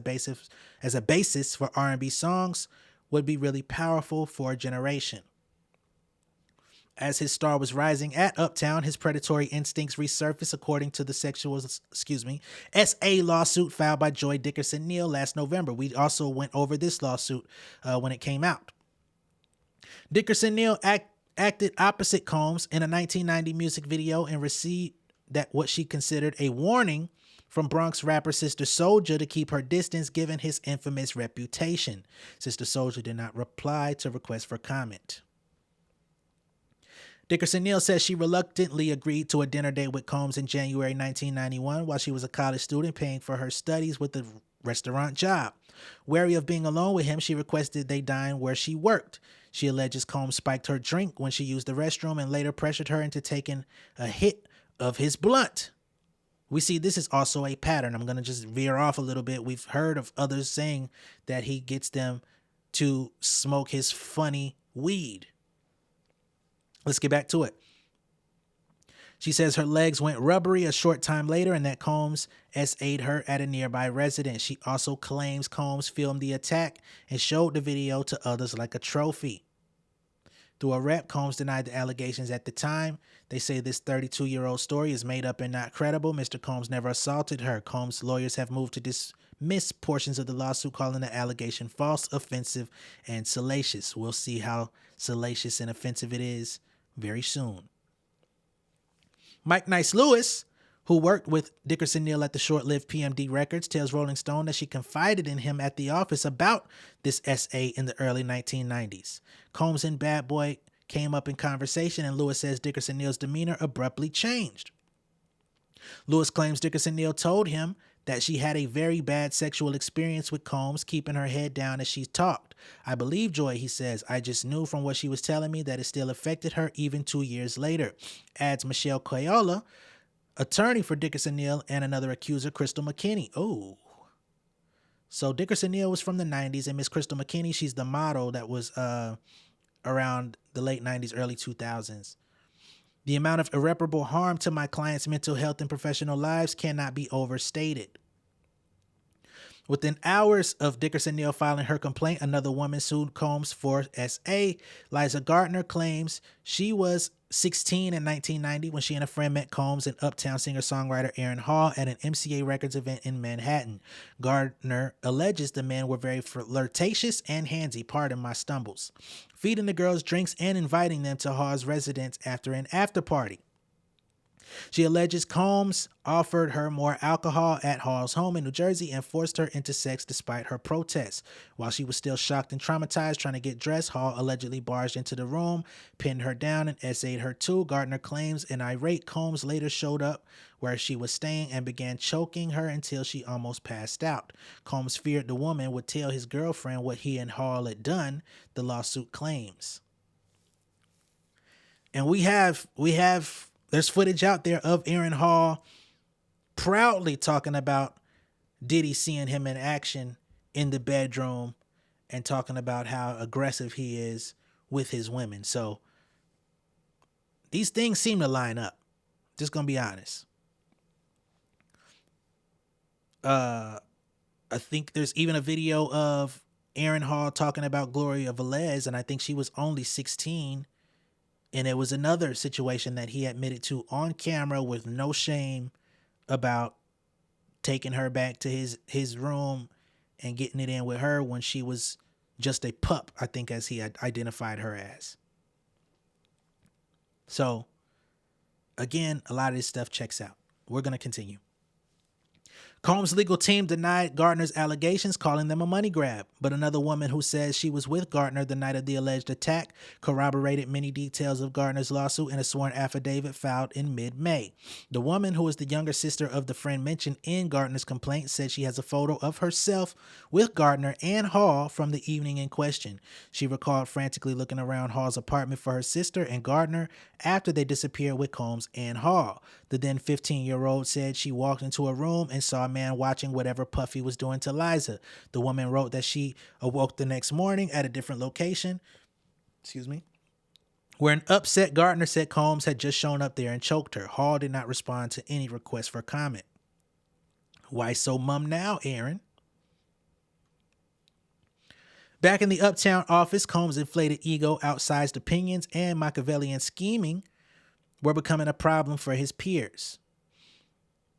basis for R&B songs, would be really powerful for a generation. As his star was rising at Uptown, his predatory instincts resurfaced according to the SA lawsuit filed by Joy Dickerson Neal last November. We also went over this lawsuit when it came out. Dickerson Neal acted opposite Combs in a 1990 music video and received what she considered a warning from Bronx rapper Sister Souljah to keep her distance given his infamous reputation. Sister Souljah did not reply to requests for comment. Dickerson Neal says she reluctantly agreed to a dinner date with Combs in January 1991 while she was a college student paying for her studies with a restaurant job. Wary of being alone with him, she requested they dine where she worked. She alleges Combs spiked her drink when she used the restroom and later pressured her into taking a hit of his blunt. We see this is also a pattern. I'm going to just veer off a little bit. We've heard of others saying that he gets them to smoke his funny weed. Let's get back to it. She says her legs went rubbery a short time later and that Combs SA'd her at a nearby residence. She also claims Combs filmed the attack and showed the video to others like a trophy. Through a rep, Combs denied the allegations at the time. They say this 32-year-old story is made up and not credible. Mr. Combs never assaulted her. Combs' lawyers have moved to dismiss portions of the lawsuit, calling the allegation false, offensive, and salacious. We'll see how salacious and offensive it is very soon. Mike Nice Lewis, who worked with Dickerson Neal at the short-lived PMD Records, tells Rolling Stone that she confided in him at the office about this SA in the early 1990s. Combs and Bad Boy came up in conversation, and Lewis says Dickerson Neal's demeanor abruptly changed. Lewis claims Dickerson Neal told him that she had a very bad sexual experience with Combs, keeping her head down as she talked. I believe Joy, he says. I just knew from what she was telling me that it still affected her even 2 years later. Adds Michelle Coyola, attorney for Dickerson Neal, and another accuser, Crystal McKinney. Oh. So Dickerson Neal was from the 90s, and Miss Crystal McKinney, she's the model that was around the late 90s, early 2000s. The amount of irreparable harm to my clients' mental health and professional lives cannot be overstated. Within hours of Dickerson Neal filing her complaint, another woman sued Combs for SA. Liza Gardner claims she was 16 in 1990 when she and a friend met Combs and Uptown singer-songwriter Aaron Hall at an MCA Records event in Manhattan. Gardner alleges the men were very flirtatious and handsy, pardon my stumbles, feeding the girls drinks and inviting them to Hall's residence after an after-party. She alleges Combs offered her more alcohol at Hall's home in New Jersey and forced her into sex despite her protests. While she was still shocked and traumatized trying to get dressed, Hall allegedly barged into the room, pinned her down, and SA'd her too. Gardner claims an irate Combs later showed up where she was staying and began choking her until she almost passed out. Combs feared the woman would tell his girlfriend what he and Hall had done, the lawsuit claims. And there's footage out there of Aaron Hall proudly talking about Diddy seeing him in action in the bedroom and talking about how aggressive he is with his women. So these things seem to line up. Just gonna be honest. I think there's even a video of Aaron Hall talking about Gloria Velez, and I think she was only 16. And it was another situation that he admitted to on camera with no shame about taking her back to his room and getting it in with her when she was just a pup, I think, as he had identified her as. So, again, a lot of this stuff checks out. We're going to continue. Combs' legal team denied Gardner's allegations, calling them a money grab. But another woman who says she was with Gardner the night of the alleged attack corroborated many details of Gardner's lawsuit in a sworn affidavit filed in mid-May. The woman, who is the younger sister of the friend mentioned in Gardner's complaint, said she has a photo of herself with Gardner and Hall from the evening in question. She recalled frantically looking around Hall's apartment for her sister and Gardner after they disappeared with Combs and Hall. The then 15-year-old said she walked into a room and saw a man watching whatever Puffy was doing to Liza. The woman wrote that she awoke the next morning at a different location, where an upset Gardner said Combs had just shown up there and choked her. Hall did not respond to any request for comment. Why so mum now, Aaron? Back in the Uptown office, Combs' inflated ego, outsized opinions, and Machiavellian scheming were becoming a problem for his peers.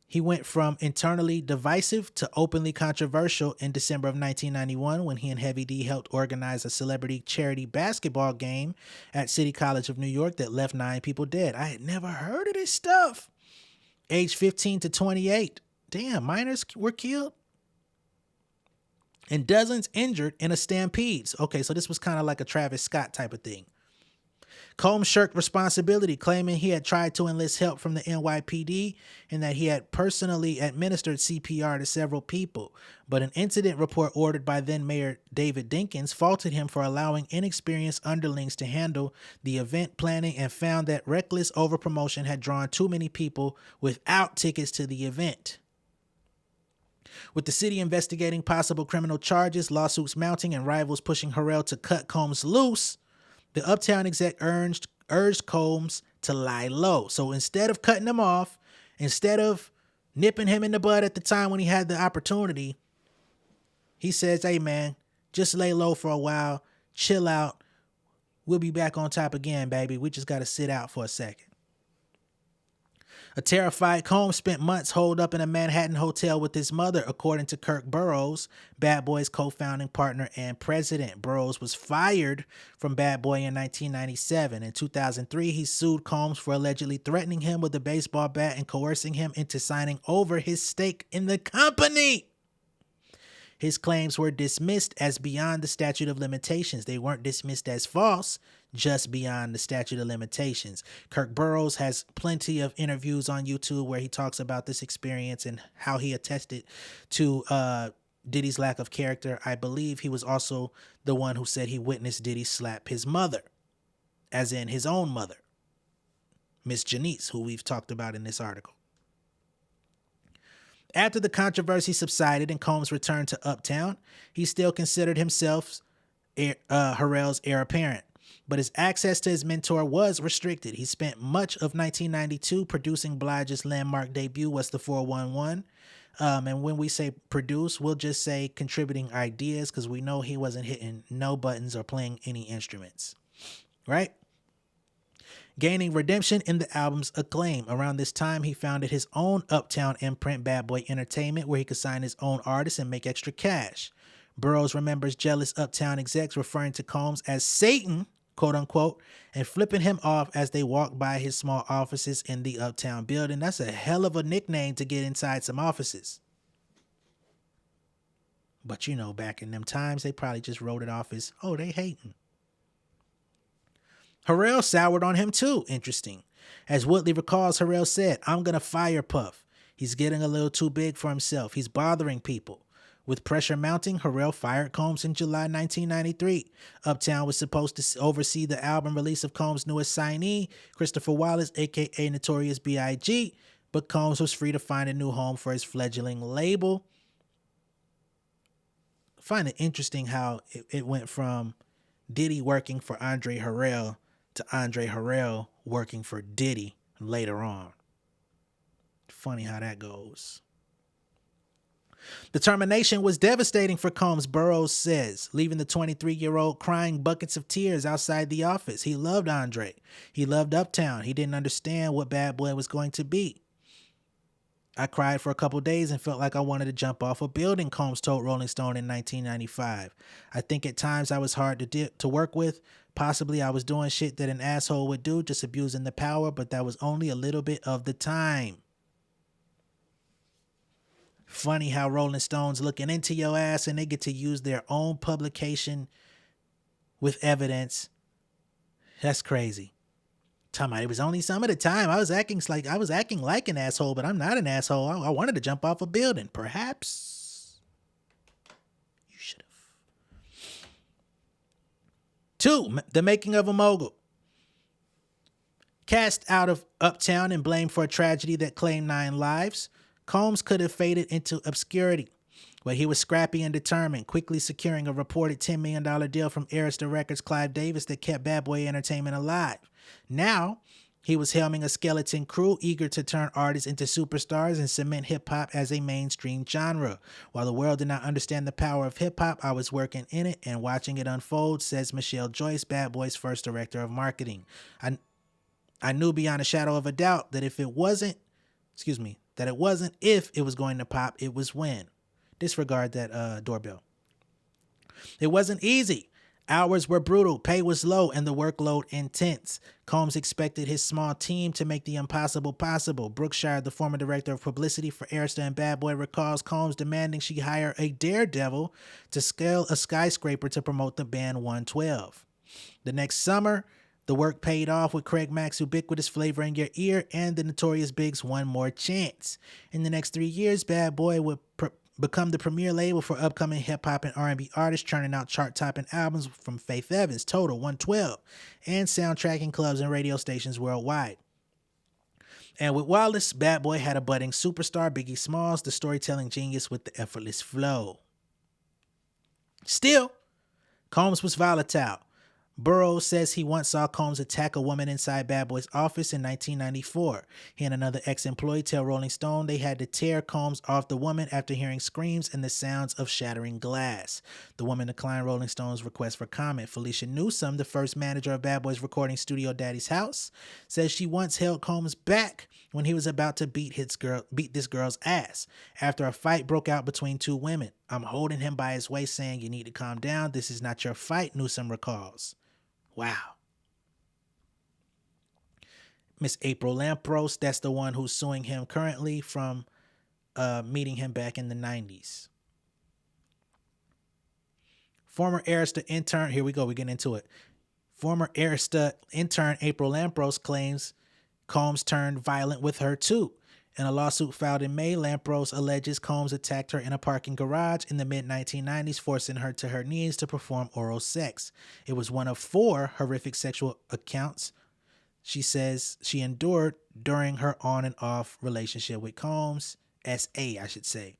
He went from internally divisive to openly controversial in December of 1991 when he and Heavy D helped organize a celebrity charity basketball game at City College of New York that left 9 people dead. I had never heard of this stuff. Age 15 to 28. Damn, minors were killed. And dozens injured in a stampedes. Okay, so this was kind of like a Travis Scott type of thing. Combs shirked responsibility, claiming he had tried to enlist help from the NYPD and that he had personally administered CPR to several people. But an incident report ordered by then Mayor David Dinkins faulted him for allowing inexperienced underlings to handle the event planning and found that reckless overpromotion had drawn too many people without tickets to the event. With the city investigating possible criminal charges, lawsuits mounting, and rivals pushing Harrell to cut Combs loose, the Uptown exec urged Combs to lie low. So instead of cutting him off, instead of nipping him in the bud at the time when he had the opportunity, he says, hey man, just lay low for a while, chill out. We'll be back on top again, baby. We just got to sit out for a second. A terrified Combs spent months holed up in a Manhattan hotel with his mother, according to Kirk Burroughs, Bad Boy's co-founding partner and president. Burroughs was fired from Bad Boy in 1997. In 2003, he sued Combs for allegedly threatening him with a baseball bat and coercing him into signing over his stake in the company. His claims were dismissed as beyond the statute of limitations. They weren't dismissed as false, just beyond the statute of limitations. Kirk Burroughs has plenty of interviews on YouTube where he talks about this experience and how he attested to Diddy's lack of character. I believe he was also the one who said he witnessed Diddy slap his mother, as in his own mother, Miss Janice, who we've talked about in this article. After the controversy subsided and Combs returned to Uptown, he still considered himself Harrell's heir apparent, but his access to his mentor was restricted. He spent much of 1992 producing Blige's landmark debut, What's the 411? And when we say produce, we'll just say contributing ideas because we know he wasn't hitting no buttons or playing any instruments, right? Gaining redemption in the album's acclaim. Around this time, he founded his own Uptown imprint, Bad Boy Entertainment, where he could sign his own artists and make extra cash. Burroughs remembers jealous Uptown execs referring to Combs as Satan, quote unquote, and flipping him off as they walked by his small offices in the Uptown building. That's a hell of a nickname to get inside some offices. But you know, back in them times, they probably just wrote it off as, oh, they hating. Harrell soured on him too. Interesting. As Woodley recalls, Harrell said, I'm going to fire Puff. He's getting a little too big for himself. He's bothering people. With pressure mounting, Harrell fired Combs in July 1993. Uptown was supposed to oversee the album release of Combs' newest signee, Christopher Wallace, a.k.a. Notorious B.I.G., but Combs was free to find a new home for his fledgling label. find it interesting how it went from Diddy working for Andre Harrell to Andre Harrell working for Diddy later on. Funny how that goes. The termination was devastating for Combs, Burroughs says, leaving the 23-year-old crying buckets of tears outside the office. He loved Andre. He loved Uptown. He didn't understand what Bad Boy was going to be. I cried for a couple days and felt like I wanted to jump off a building, Combs told Rolling Stone in 1995. I think at times I was hard to work with. Possibly I was doing shit that an asshole would do, just abusing the power, but that was only a little bit of the time. Funny how Rolling Stone's looking into your ass and they get to use their own publication with evidence. That's crazy. Talking about it was only some of the time. I was acting like an asshole, but I'm not an asshole. I wanted to jump off a building. Perhaps you should have. 2, the making of a mogul. Cast out of Uptown and blamed for a tragedy that claimed 9 lives, Combs could have faded into obscurity, but he was scrappy and determined, quickly securing a reported $10 million deal from Arista Records' Clive Davis that kept Bad Boy Entertainment alive. Now, he was helming a skeleton crew eager to turn artists into superstars and cement hip-hop as a mainstream genre. While the world did not understand the power of hip-hop, I was working in it and watching it unfold, says Michelle Joyce, Bad Boy's first director of marketing. I knew beyond a shadow of a doubt that if it wasn't if it was going to pop, it was when. Disregard that doorbell. It wasn't easy. Hours were brutal, pay was low, and the workload intense. Combs expected his small team to make the impossible possible. Brookshire, the former director of publicity for Arista and Bad Boy, recalls Combs demanding she hire a daredevil to scale a skyscraper to promote the band 112. The next summer, the work paid off with Craig Mack's ubiquitous Flavor in Your Ear and the Notorious Big's One More Chance. In the next 3 years, Bad Boy would become the premier label for upcoming hip-hop and R&B artists, churning out chart-topping albums from Faith Evans, Total, 112, and soundtracking clubs and radio stations worldwide. And with Wallace, Bad Boy had a budding superstar, Biggie Smalls, the storytelling genius with the effortless flow. Still, Combs was volatile. Burroughs says he once saw Combs attack a woman inside Bad Boy's office in 1994. He and another ex-employee tell Rolling Stone they had to tear Combs off the woman after hearing screams and the sounds of shattering glass. The woman declined Rolling Stone's request for comment. Felicia Newsom, the first manager of Bad Boy's recording studio Daddy's House, says she once held Combs back when he was about to beat this girl's ass. After a fight broke out between 2 women, I'm holding him by his waist saying, "You need to calm down. This is not your fight," Newsom recalls. Wow. Miss April Lampros, that's the one who's suing him currently from meeting him back in the 90s. Former Arista intern, here we go, we're getting into it. Former Arista intern April Lampros claims Combs turned violent with her too. In a lawsuit filed in May, Lampros alleges Combs attacked her in a parking garage in the mid-1990s, forcing her to her knees to perform oral sex. It was one of 4 horrific sexual accounts she says she endured during her on and off relationship with Combs, S.A., I should say.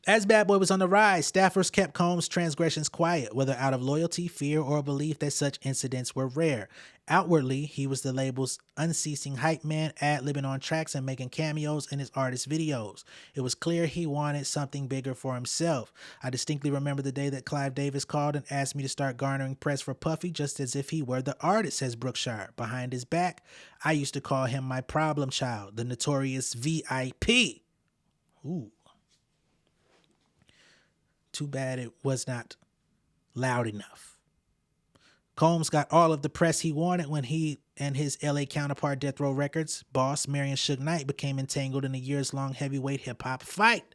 As Bad Boy was on the rise, staffers kept Combs' transgressions quiet, whether out of loyalty, fear, or a belief that such incidents were rare. Outwardly, he was the label's unceasing hype man, ad-libbing on tracks and making cameos in his artist videos. It was clear he wanted something bigger for himself. I distinctly remember the day that Clive Davis called and asked me to start garnering press for Puffy, just as if he were the artist, says Brookshire. Behind his back, I used to call him my problem child, the notorious VIP. Ooh. Too bad it was not loud enough. Combs got all of the press he wanted when he and his LA counterpart Death Row Records boss Marion Suge Knight became entangled in a years-long heavyweight hip-hop fight.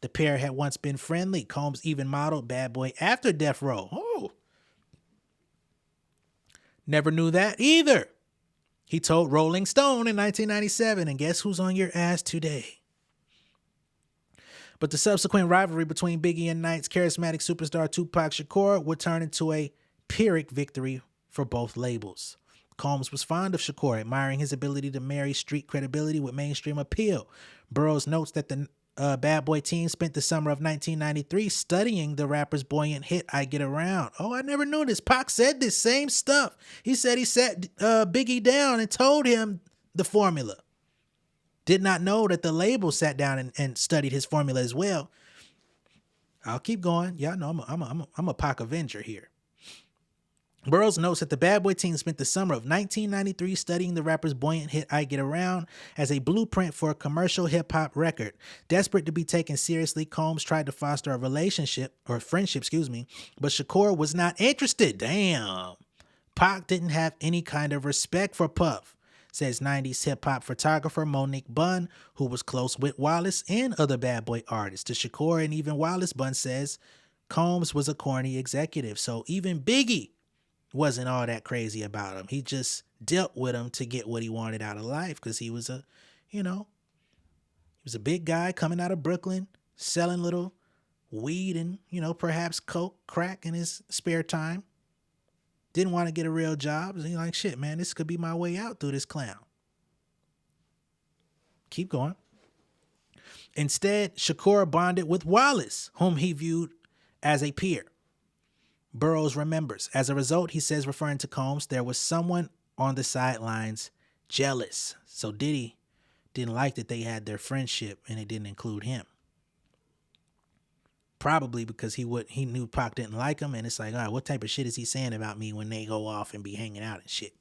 The pair had once been friendly. Combs even modeled Bad Boy after Death Row. Oh. Never knew that either. He told Rolling Stone in 1997, and guess who's on your ass today? But the subsequent rivalry between Biggie and Knight's charismatic superstar Tupac Shakur would turn into a Pyrrhic victory for both labels. Combs was fond of Shakur, admiring his ability to marry street credibility with mainstream appeal. Burroughs notes that the Bad Boy Team spent the summer of 1993 studying the rapper's buoyant hit, I Get Around. Oh, I never knew this. Pac said this same stuff. He said he sat Biggie down and told him the formula. Did not know that the label sat down and studied his formula as well. I'll keep going. Y'all know I'm a Pac Avenger here. Grrrls notes that the Bad Boy Team spent the summer of 1993 studying the rapper's buoyant hit I Get Around as a blueprint for a commercial hip-hop record. Desperate to be taken seriously, Combs tried to foster a friendship, but Shakur was not interested. Damn. Pac didn't have any kind of respect for Puff, says 90s hip-hop photographer Monique Bunn, who was close with Wallace and other Bad Boy artists. To Shakur and even Wallace, Bunn says Combs was a corny executive, so even Biggie wasn't all that crazy about him. He just dealt with him to get what he wanted out of life because he was a big guy coming out of Brooklyn, selling little weed and, perhaps coke, crack in his spare time. Didn't want to get a real job. He's like, shit, man, this could be my way out through this clown. Keep going. Instead, Shakur bonded with Wallace, whom he viewed as a peer. Burroughs remembers. As a result, he says, referring to Combs, there was someone on the sidelines jealous. So Diddy didn't like that they had their friendship and it didn't include him. Probably because he knew Pac didn't like him, and it's like, all right, what type of shit is he saying about me when they go off and be hanging out and shit?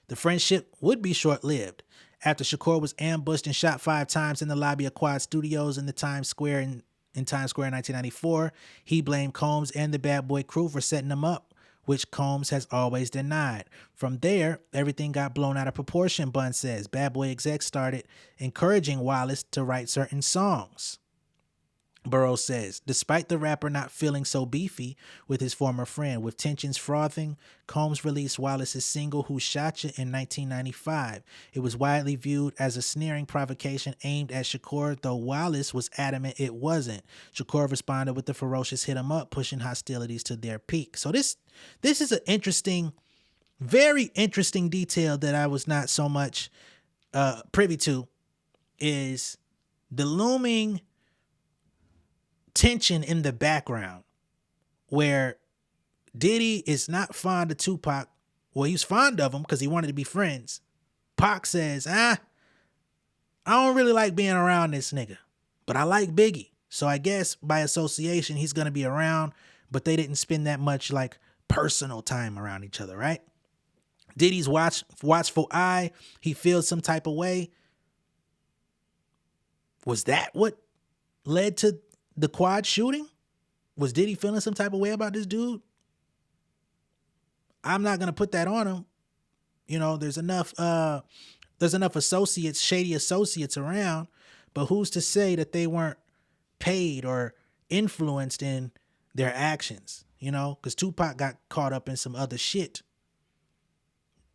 The friendship would be short-lived. After Shakur was ambushed and shot 5 times in the lobby of Quad Studios in Times Square in 1994, he blamed Combs and the Bad Boy crew for setting him up, which Combs has always denied. From there, everything got blown out of proportion, Bunn says. Bad Boy execs started encouraging Wallace to write certain songs. Burroughs says, despite the rapper not feeling so beefy with his former friend, with tensions frothing, Combs released Wallace's single Who Shot Ya in 1995. It was widely viewed as a sneering provocation aimed at Shakur, though Wallace was adamant it wasn't. Shakur responded with the ferocious hit 'em up, pushing hostilities to their peak. So this is an interesting, very interesting detail that I was not so much privy to, is the looming tension in the background where Diddy is not fond of Tupac. Well, he was fond of him because he wanted to be friends. Pac says, I don't really like being around this nigga, but I like Biggie. So I guess by association, he's going to be around, but they didn't spend that much like personal time around each other, right? Diddy's watchful eye, he feels some type of way. Was that what led to the Quad shooting? Was Diddy feeling some type of way about this dude? I'm not gonna put that on him. There's enough associates, shady associates around, but who's to say that they weren't paid or influenced in their actions? Because Tupac got caught up in some other shit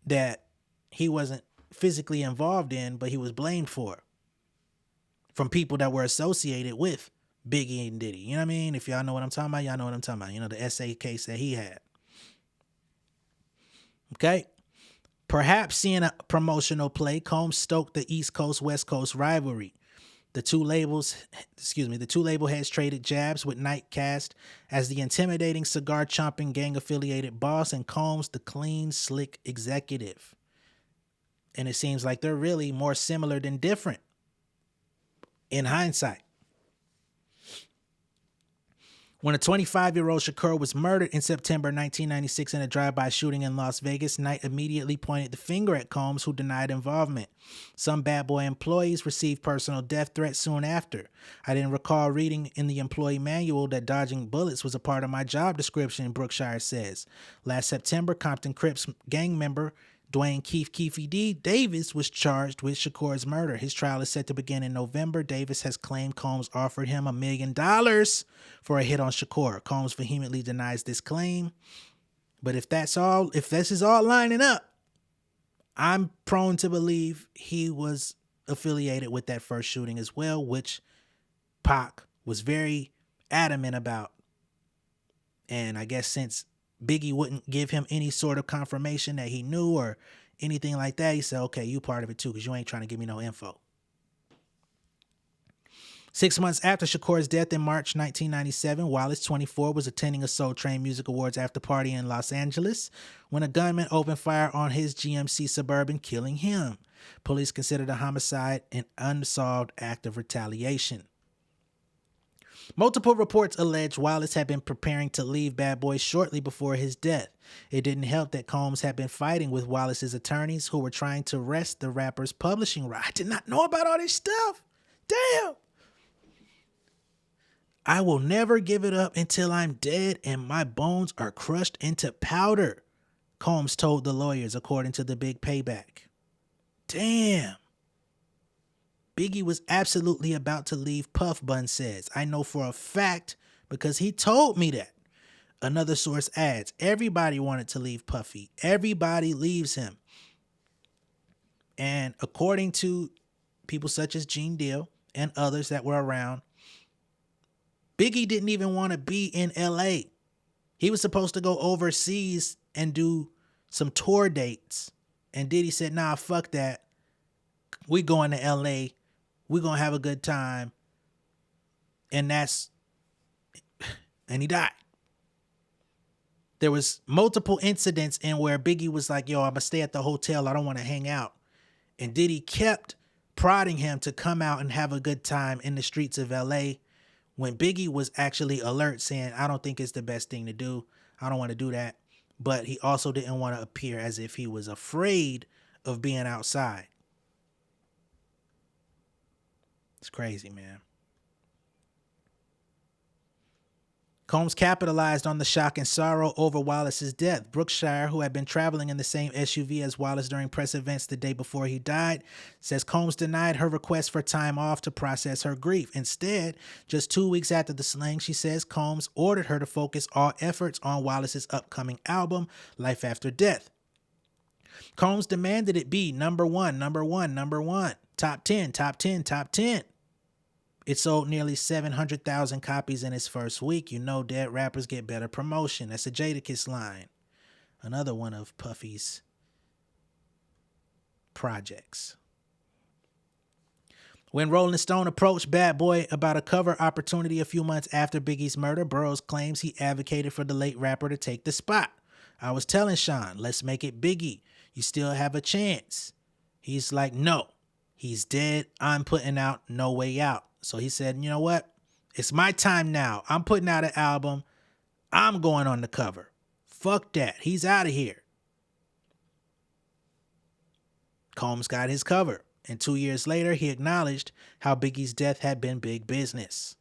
that he wasn't physically involved in, but he was blamed for from people that were associated with Biggie and Diddy. You know what I mean? If y'all know what I'm talking about, y'all know what I'm talking about. The SA case that he had. Okay? Perhaps seeing a promotional play, Combs stoked the East Coast, West Coast rivalry. The two label heads traded jabs with Night cast as the intimidating cigar-chomping gang-affiliated boss and Combs the clean, slick executive. And it seems like they're really more similar than different in hindsight. When a 25-year-old Shakur was murdered in September 1996 in a drive-by shooting in Las Vegas, Knight immediately pointed the finger at Combs, who denied involvement. Some Bad Boy employees received personal death threats soon after. I didn't recall reading in the employee manual that dodging bullets was a part of my job description, Brookshire says. Last September, Compton Crips gang member Dwayne Keefe D. Davis was charged with Shakur's murder. His trial is set to begin in November. Davis has claimed Combs offered him $1 million for a hit on Shakur. Combs vehemently denies this claim. But if this is all lining up, I'm prone to believe he was affiliated with that first shooting as well, which Pac was very adamant about. And I guess since Biggie wouldn't give him any sort of confirmation that he knew or anything like that, he said, okay, you part of it too, because you ain't trying to give me no info. 6 months after Shakur's death in March 1997, Wallace, 24, was attending a Soul Train Music Awards after party in Los Angeles when a gunman opened fire on his GMC Suburban, killing him. Police considered a homicide an unsolved act of retaliation. Multiple reports allege Wallace had been preparing to leave Bad Boy shortly before his death. It didn't help that Combs had been fighting with Wallace's attorneys who were trying to wrest the rapper's publishing rights. I did not know about all this stuff. Damn. I will never give it up until I'm dead and my bones are crushed into powder, Combs told the lawyers, according to the Big Payback. Damn. Biggie was absolutely about to leave Puff, Bun says. I know for a fact because he told me that. Another source adds, everybody wanted to leave Puffy. Everybody leaves him. And according to people such as Gene Deal and others that were around, Biggie didn't even want to be in LA. He was supposed to go overseas and do some tour dates. And Diddy said, nah, fuck that. We going to LA. We're going to have a good time. And he died. There was multiple incidents in where Biggie was like, yo, I'm going to stay at the hotel. I don't want to hang out. And Diddy kept prodding him to come out and have a good time in the streets of LA, when Biggie was actually alert, saying, I don't think it's the best thing to do. I don't want to do that. But he also didn't want to appear as if he was afraid of being outside. It's crazy, man. Combs capitalized on the shock and sorrow over Wallace's death. Brookshire, who had been traveling in the same SUV as Wallace during press events the day before he died, says Combs denied her request for time off to process her grief. Instead, just 2 weeks after the slaying, she says Combs ordered her to focus all efforts on Wallace's upcoming album, Life After Death. Combs demanded it be number one, top 10, top 10, top 10. It sold nearly 700,000 copies in its first week. You know, dead rappers get better promotion. That's a Jadakiss line. Another one of Puffy's projects. When Rolling Stone approached Bad Boy about a cover opportunity a few months after Biggie's murder, Burroughs claims he advocated for the late rapper to take the spot. I was telling Shyne, let's make it Biggie. You still have a chance. He's like, no, he's dead. I'm putting out No Way Out. So he said, you know what? It's my time now. I'm putting out an album. I'm going on the cover. Fuck that. He's out of here. Combs got his cover. And 2 years later, he acknowledged how Biggie's death had been big business.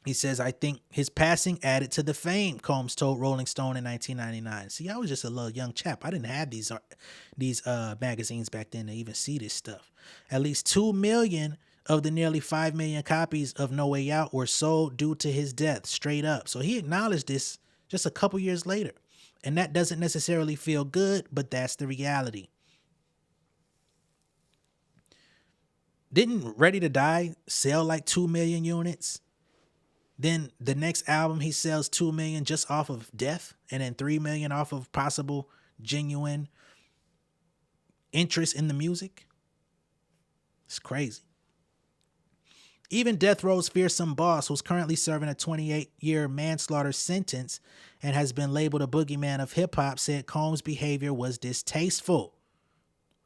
He says, I think his passing added to the fame, Combs told Rolling Stone in 1999. See, I was just a little young chap. I didn't have these magazines back then to even see this stuff. At least 2 million of the nearly 5 million copies of No Way Out were sold due to his death, straight up. So he acknowledged this just a couple years later. And that doesn't necessarily feel good, but that's the reality. Didn't Ready to Die sell like 2 million units? Then the next album he sells 2 million just off of death, and then 3 million off of possible genuine interest in the music. It's crazy. Even Death Row's fearsome boss, who's currently serving a 28-year manslaughter sentence and has been labeled a boogeyman of hip-hop, said Combs' behavior was distasteful.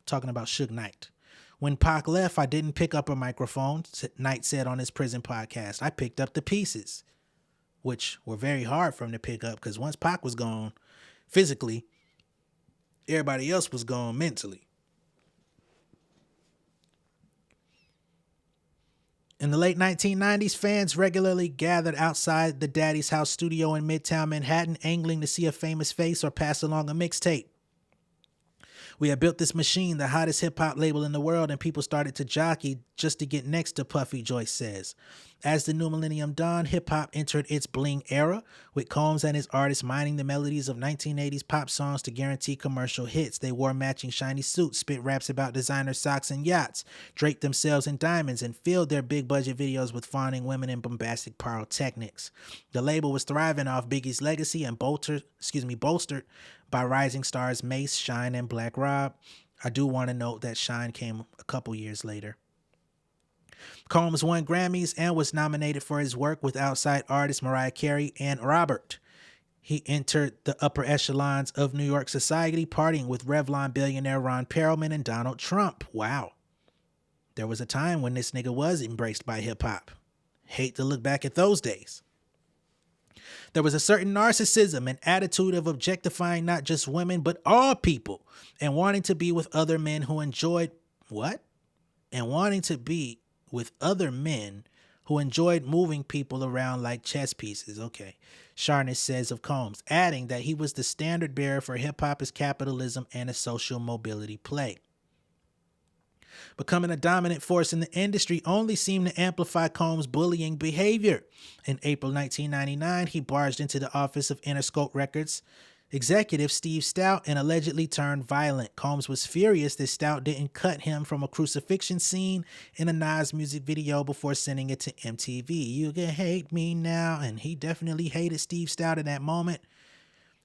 Talking about Suge Knight. When Pac left, I didn't pick up a microphone, Knight said on his prison podcast. I picked up the pieces, which were very hard for him to pick up because once Pac was gone physically, everybody else was gone mentally. In the late 1990s, fans regularly gathered outside the Daddy's House studio in Midtown Manhattan, angling to see a famous face or pass along a mixtape. We had built this machine, the hottest hip-hop label in the world, and people started to jockey just to get next to Puffy, Joyce says. As the new millennium dawned, hip-hop entered its bling era, with Combs and his artists mining the melodies of 1980s pop songs to guarantee commercial hits. They wore matching shiny suits, spit raps about designer socks and yachts, draped themselves in diamonds, and filled their big-budget videos with fawning women and bombastic pyrotechnics. The label was thriving off Biggie's legacy and bolstered by rising stars Mace, Shyne, and Black Rob. I do want to note that Shyne came a couple years later. Combs won Grammys and was nominated for his work with outside artists Mariah Carey and Robert. He entered the upper echelons of New York society, partying with Revlon billionaire Ron Perlman and Donald Trump. Wow. There was a time when this nigga was embraced by hip-hop. Hate to look back at those days. There was a certain narcissism and attitude of objectifying not just women, but all people, and wanting to be with other men who enjoyed what? And wanting to be with other men who enjoyed moving people around like chess pieces. Okay. Shyne says of Combs, adding that he was the standard bearer for hip-hop as capitalism and a social mobility play. Becoming a dominant force in the industry only seemed to amplify Combs' bullying behavior. In April 1999, he barged into the office of Interscope Records executive Steve Stout and allegedly turned violent. Combs was furious that Stout didn't cut him from a crucifixion scene in a Nas music video before sending it to MTV. You can hate me now, and he definitely hated Steve Stout in that moment.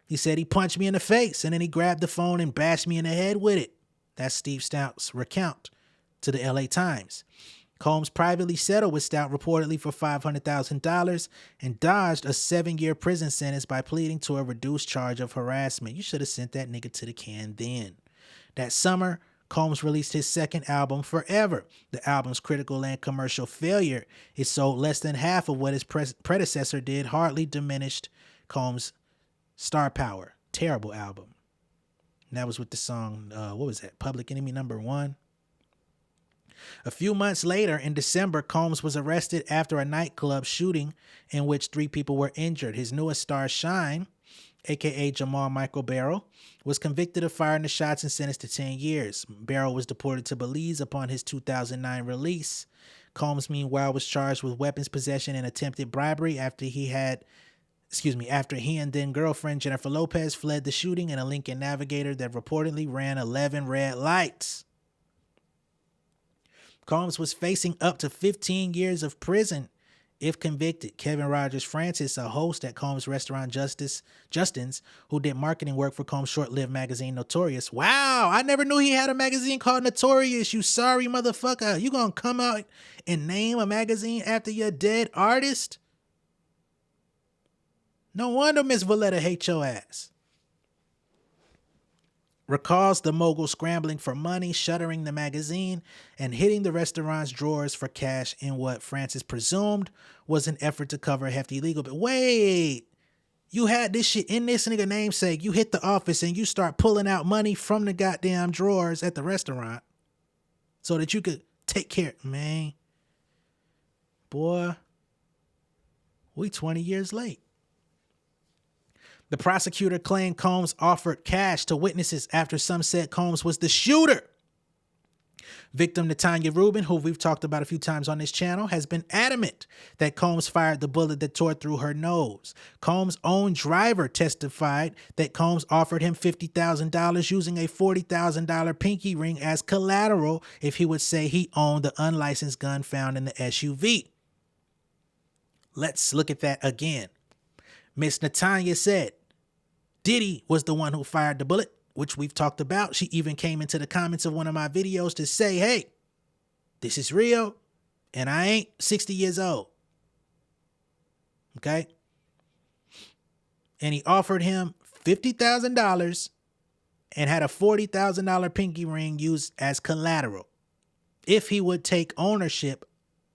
He said he punched me in the face, and then he grabbed the phone and bashed me in the head with it. That's Steve Stout's recount to the LA Times. Combs privately settled with Stout reportedly for $500,000 and dodged a 7-year prison sentence by pleading to a reduced charge of harassment. You should have sent that nigga to the can then. That summer, Combs released his second album, Forever. The album's critical and commercial failure, it sold less than half of what his predecessor did, hardly diminished Combs' star power. Terrible album. And that was with the song, what was that? Public Enemy #1. A few months later, in December, Combs was arrested after a nightclub shooting in which 3 people were injured. His newest star, Shyne, a.k.a. Jamal Michael Barrow, was convicted of firing the shots and sentenced to 10 years. Barrow was deported to Belize upon his 2009 release. Combs, meanwhile, was charged with weapons possession and attempted bribery after he and then girlfriend Jennifer Lopez fled the shooting in a Lincoln Navigator that reportedly ran 11 red lights. Combs was facing up to 15 years of prison if convicted. Kevin Rogers Francis, a host at Combs' restaurant Justin's, who did marketing work for Combs' short-lived magazine Notorious. Wow, I never knew he had a magazine called Notorious, you sorry motherfucker. You gonna come out and name a magazine after your dead artist? No wonder Miss Valletta hates your ass. Recalls the mogul scrambling for money, shuttering the magazine, and hitting the restaurant's drawers for cash in what Francis presumed was an effort to cover a hefty legal bill. Wait, you had this shit in this nigga namesake. You hit the office and you start pulling out money from the goddamn drawers at the restaurant so that you could take care. Man, boy, we 20 years late. The prosecutor claimed Combs offered cash to witnesses after some said Combs was the shooter. Victim Natania Reuben, who we've talked about a few times on this channel, has been adamant that Combs fired the bullet that tore through her nose. Combs' own driver testified that Combs offered him $50,000 using a $40,000 pinky ring as collateral if he would say he owned the unlicensed gun found in the SUV. Let's look at that again. Miss Natania said Diddy was the one who fired the bullet, which we've talked about. She even came into the comments of one of my videos to say, hey, this is real, and I ain't 60 years old. Okay? And he offered him $50,000 and had a $40,000 pinky ring used as collateral if he would take ownership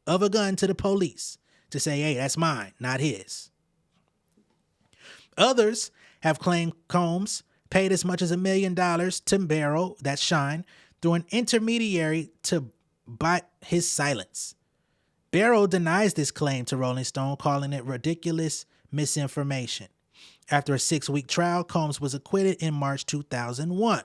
of a gun to the police to say, hey, that's mine, not his. Others have claimed Combs paid as much as $1 million to Barrow, that's Shyne, through an intermediary to buy his silence. Barrow denies this claim to Rolling Stone, calling it ridiculous misinformation. After a 6-week trial, Combs was acquitted in March 2001.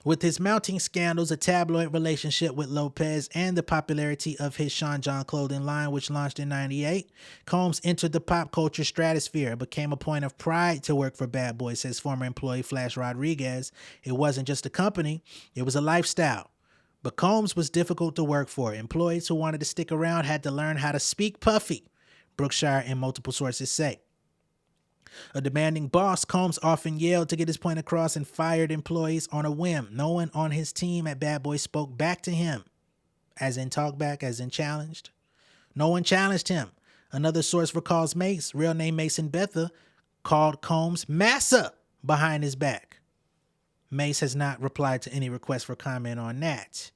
With his mounting scandals, a tabloid relationship with Lopez, and the popularity of his Sean John clothing line, which launched in '98, Combs entered the pop culture stratosphere. It became a point of pride to work for Bad Boy, says former employee Flash Rodriguez. It wasn't just a company, it was a lifestyle. But Combs was difficult to work for. Employees who wanted to stick around had to learn how to speak puffy, Brookshire and multiple sources say. A demanding boss, Combs often yelled to get his point across and fired employees on a whim. No one on his team at Bad Boy spoke back to him. as in talk back, as in challenged. No one challenged him. Another source recalls Mace, real name Mason Betha, called Combs Massa behind his back. Mace has not replied to any request for comment on that.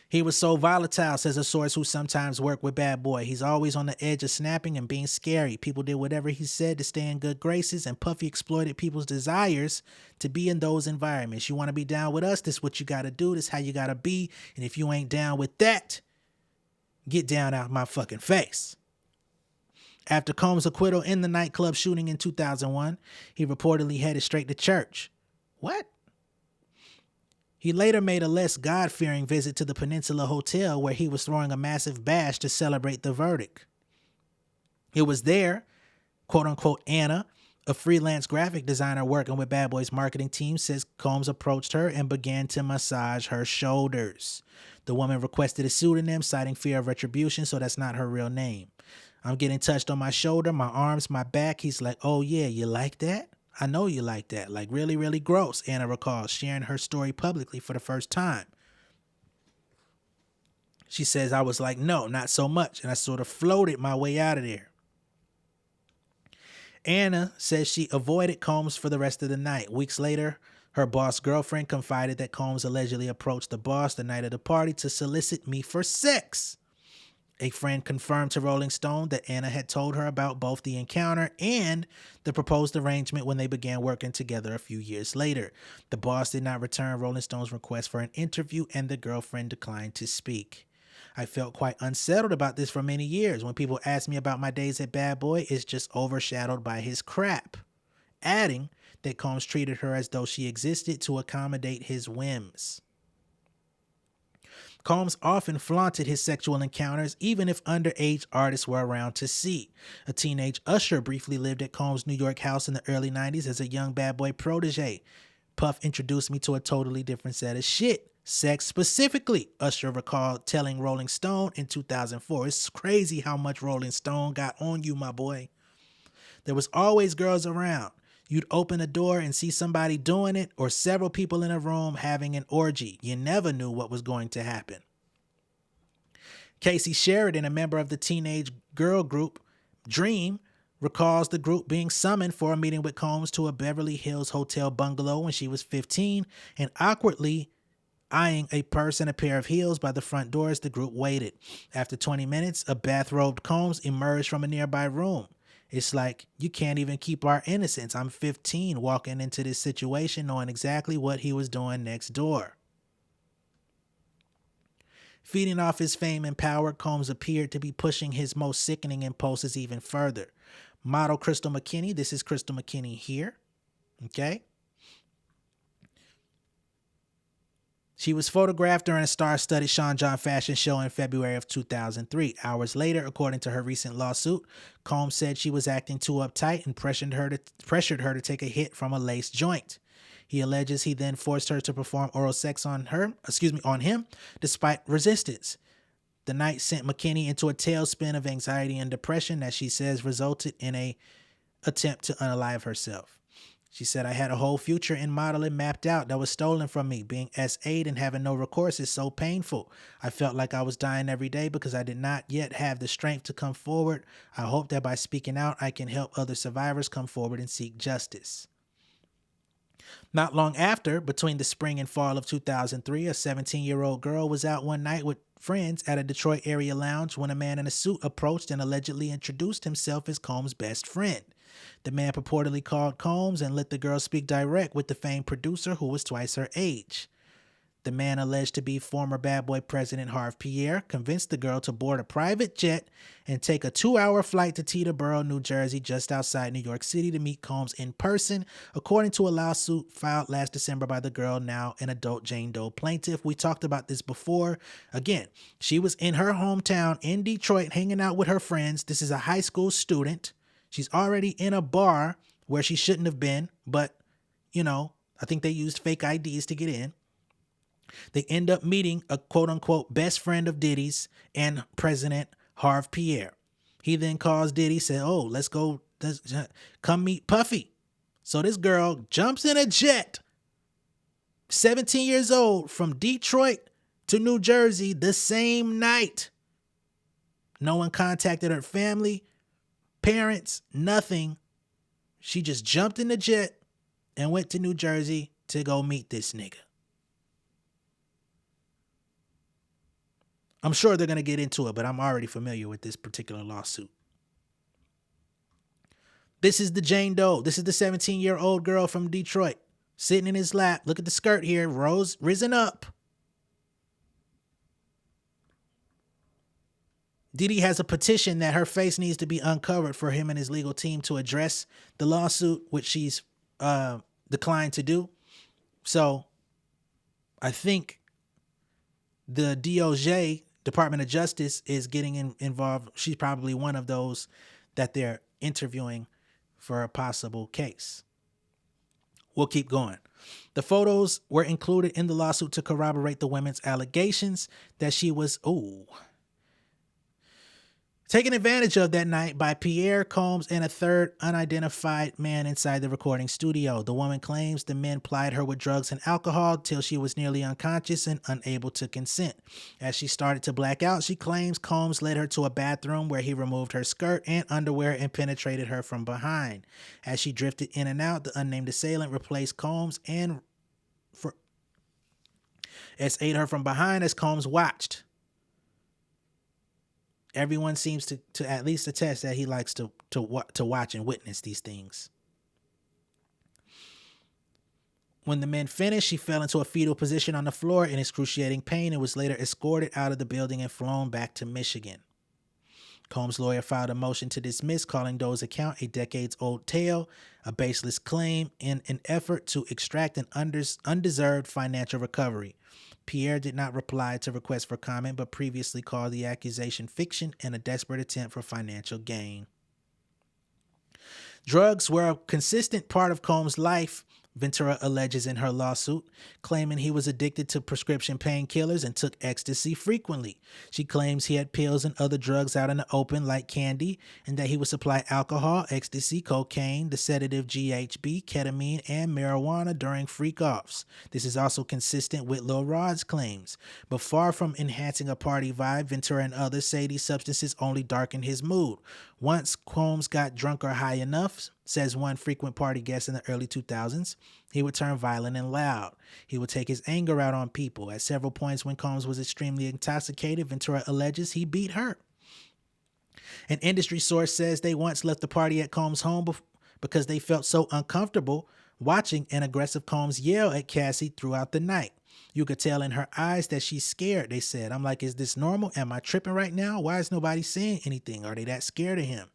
He was so volatile, says a source who sometimes worked with Bad Boy. He's always on the edge of snapping and being scary. People did whatever he said to stay in good graces, and Puffy exploited people's desires to be in those environments. You want to be down with us? This is what you got to do. This is how you got to be. And if you ain't down with that, get down out my fucking face. After Combs' acquittal in the nightclub shooting in 2001, he reportedly headed straight to church. What? He later made a less God-fearing visit to the Peninsula Hotel where he was throwing a massive bash to celebrate the verdict. It was there, quote-unquote, Anna, a freelance graphic designer working with Bad Boy's marketing team, says Combs approached her and began to massage her shoulders. The woman requested a pseudonym, citing fear of retribution, so that's not her real name. I'm getting touched on my shoulder, my arms, my back. He's like, oh yeah, you like that? I know you like that. Like really, really gross, Anna recalls, sharing her story publicly for the first time. She says, I was like, no, not so much. And I sort of floated my way out of there. Anna says she avoided Combs for the rest of the night. Weeks later, her boss girlfriend confided that Combs allegedly approached the boss the night of the party to solicit me for sex. A friend confirmed to Rolling Stone that Anna had told her about both the encounter and the proposed arrangement when they began working together a few years later. The boss did not return Rolling Stone's request for an interview, and the girlfriend declined to speak. I felt quite unsettled about this for many years. When people ask me about my days at Bad Boy, it's just overshadowed by his crap. Adding that Combs treated her as though she existed to accommodate his whims. Combs often flaunted his sexual encounters, even if underage artists were around to see. A teenage Usher briefly lived at Combs' New York house in the early 90s as a young Bad Boy protege. Puff introduced me to a totally different set of shit. Sex specifically, Usher recalled telling Rolling Stone in 2004. It's crazy how much Rolling Stone got on you, my boy. There was always girls around. You'd open a door and see somebody doing it or several people in a room having an orgy. You never knew what was going to happen. Casey Sheridan, a member of the teenage girl group Dream, recalls the group being summoned for a meeting with Combs to a Beverly Hills hotel bungalow when she was 15 and awkwardly eyeing a purse and a pair of heels by the front door as the group waited. After 20 minutes, a bathrobed Combs emerged from a nearby room. It's like, you can't even keep our innocence. I'm 15 walking into this situation knowing exactly what he was doing next door. Feeding off his fame and power, Combs appeared to be pushing his most sickening impulses even further. Model Crystal McKinney, this is Crystal McKinney here, okay? She was photographed during a star-studded Sean John fashion show in February of 2003. Hours later, according to her recent lawsuit, Combs said she was acting too uptight and pressured her to take a hit from a lace joint. He alleges he then forced her to perform oral sex on him, despite resistance. The night sent McKinney into a tailspin of anxiety and depression that she says resulted in an attempt to unalive herself. She said, I had a whole future in modeling mapped out that was stolen from me. Being S8 and having no recourse is so painful. I felt like I was dying every day because I did not yet have the strength to come forward. I hope that by speaking out, I can help other survivors come forward and seek justice. Not long after, between the spring and fall of 2003, a 17-year-old girl was out one night with friends at a Detroit area lounge when a man in a suit approached and allegedly introduced himself as Combs' best friend. The man purportedly called Combs and let the girl speak direct with the famed producer who was twice her age. The man, alleged to be former Bad Boy president Harve Pierre, convinced the girl to board a private jet and take a 2-hour flight to Teterboro, New Jersey, just outside New York City, to meet Combs in person, according to a lawsuit filed last December by the girl, now an adult Jane Doe plaintiff. We talked about this before. Again, she was in her hometown in Detroit hanging out with her friends. This is a high school student. She's already in a bar where she shouldn't have been, but, I think they used fake IDs to get in. They end up meeting a quote-unquote best friend of Diddy's and President Harve Pierre. He then calls Diddy, said, let's come meet Puffy. So this girl jumps in a jet, 17 years old, from Detroit to New Jersey the same night. No one contacted her family, parents, nothing. She just jumped in the jet and went to New Jersey to go meet this nigga. I'm sure they're going to get into it, but I'm already familiar with this particular lawsuit. This is the Jane Doe. This is the 17-year-old girl from Detroit sitting in his lap. Look at the skirt here, risen up. Diddy has a petition that her face needs to be uncovered for him and his legal team to address the lawsuit, which she's declined to do. So I think the DOJ, Department of Justice, is getting involved. She's probably one of those that they're interviewing for a possible case. We'll keep going. The photos were included in the lawsuit to corroborate the women's allegations that she was, taken advantage of that night by Pierre Combs and a third unidentified man inside the recording studio. The woman claims the men plied her with drugs and alcohol till she was nearly unconscious and unable to consent. As she started to black out, she claims Combs led her to a bathroom where he removed her skirt and underwear and penetrated her from behind. As she drifted in and out, the unnamed assailant replaced Combs and ate her from behind as Combs watched. Everyone seems to at least attest that he likes to watch and witness these things. When the men finished, she fell into a fetal position on the floor in excruciating pain and was later escorted out of the building and flown back to Michigan. Combs' lawyer filed a motion to dismiss, calling Doe's account a decades-old tale, a baseless claim, in an effort to extract an undeserved financial recovery. Pierre did not reply to requests for comment, but previously called the accusation fiction and a desperate attempt for financial gain. Drugs were a consistent part of Combs' life, Ventura alleges in her lawsuit, claiming he was addicted to prescription painkillers and took ecstasy frequently. She claims he had pills and other drugs out in the open like candy, and that he would supply alcohol, ecstasy, cocaine, the sedative GHB, ketamine, and marijuana during freak-offs. This is also consistent with Lil Rod's claims. But far from enhancing a party vibe, Ventura and others say these substances only darkened his mood. Once Combs got drunk or high enough, says one frequent party guest in the early 2000s, he would turn violent and loud. He would take his anger out on people. At several points when Combs was extremely intoxicated, Ventura alleges he beat her. An industry source says they once left the party at Combs' home because they felt so uncomfortable watching an aggressive Combs yell at Cassie throughout the night. You could tell in her eyes that she's scared, they said. I'm like, is this normal? Am I tripping right now? Why is nobody saying anything? Are they that scared of him?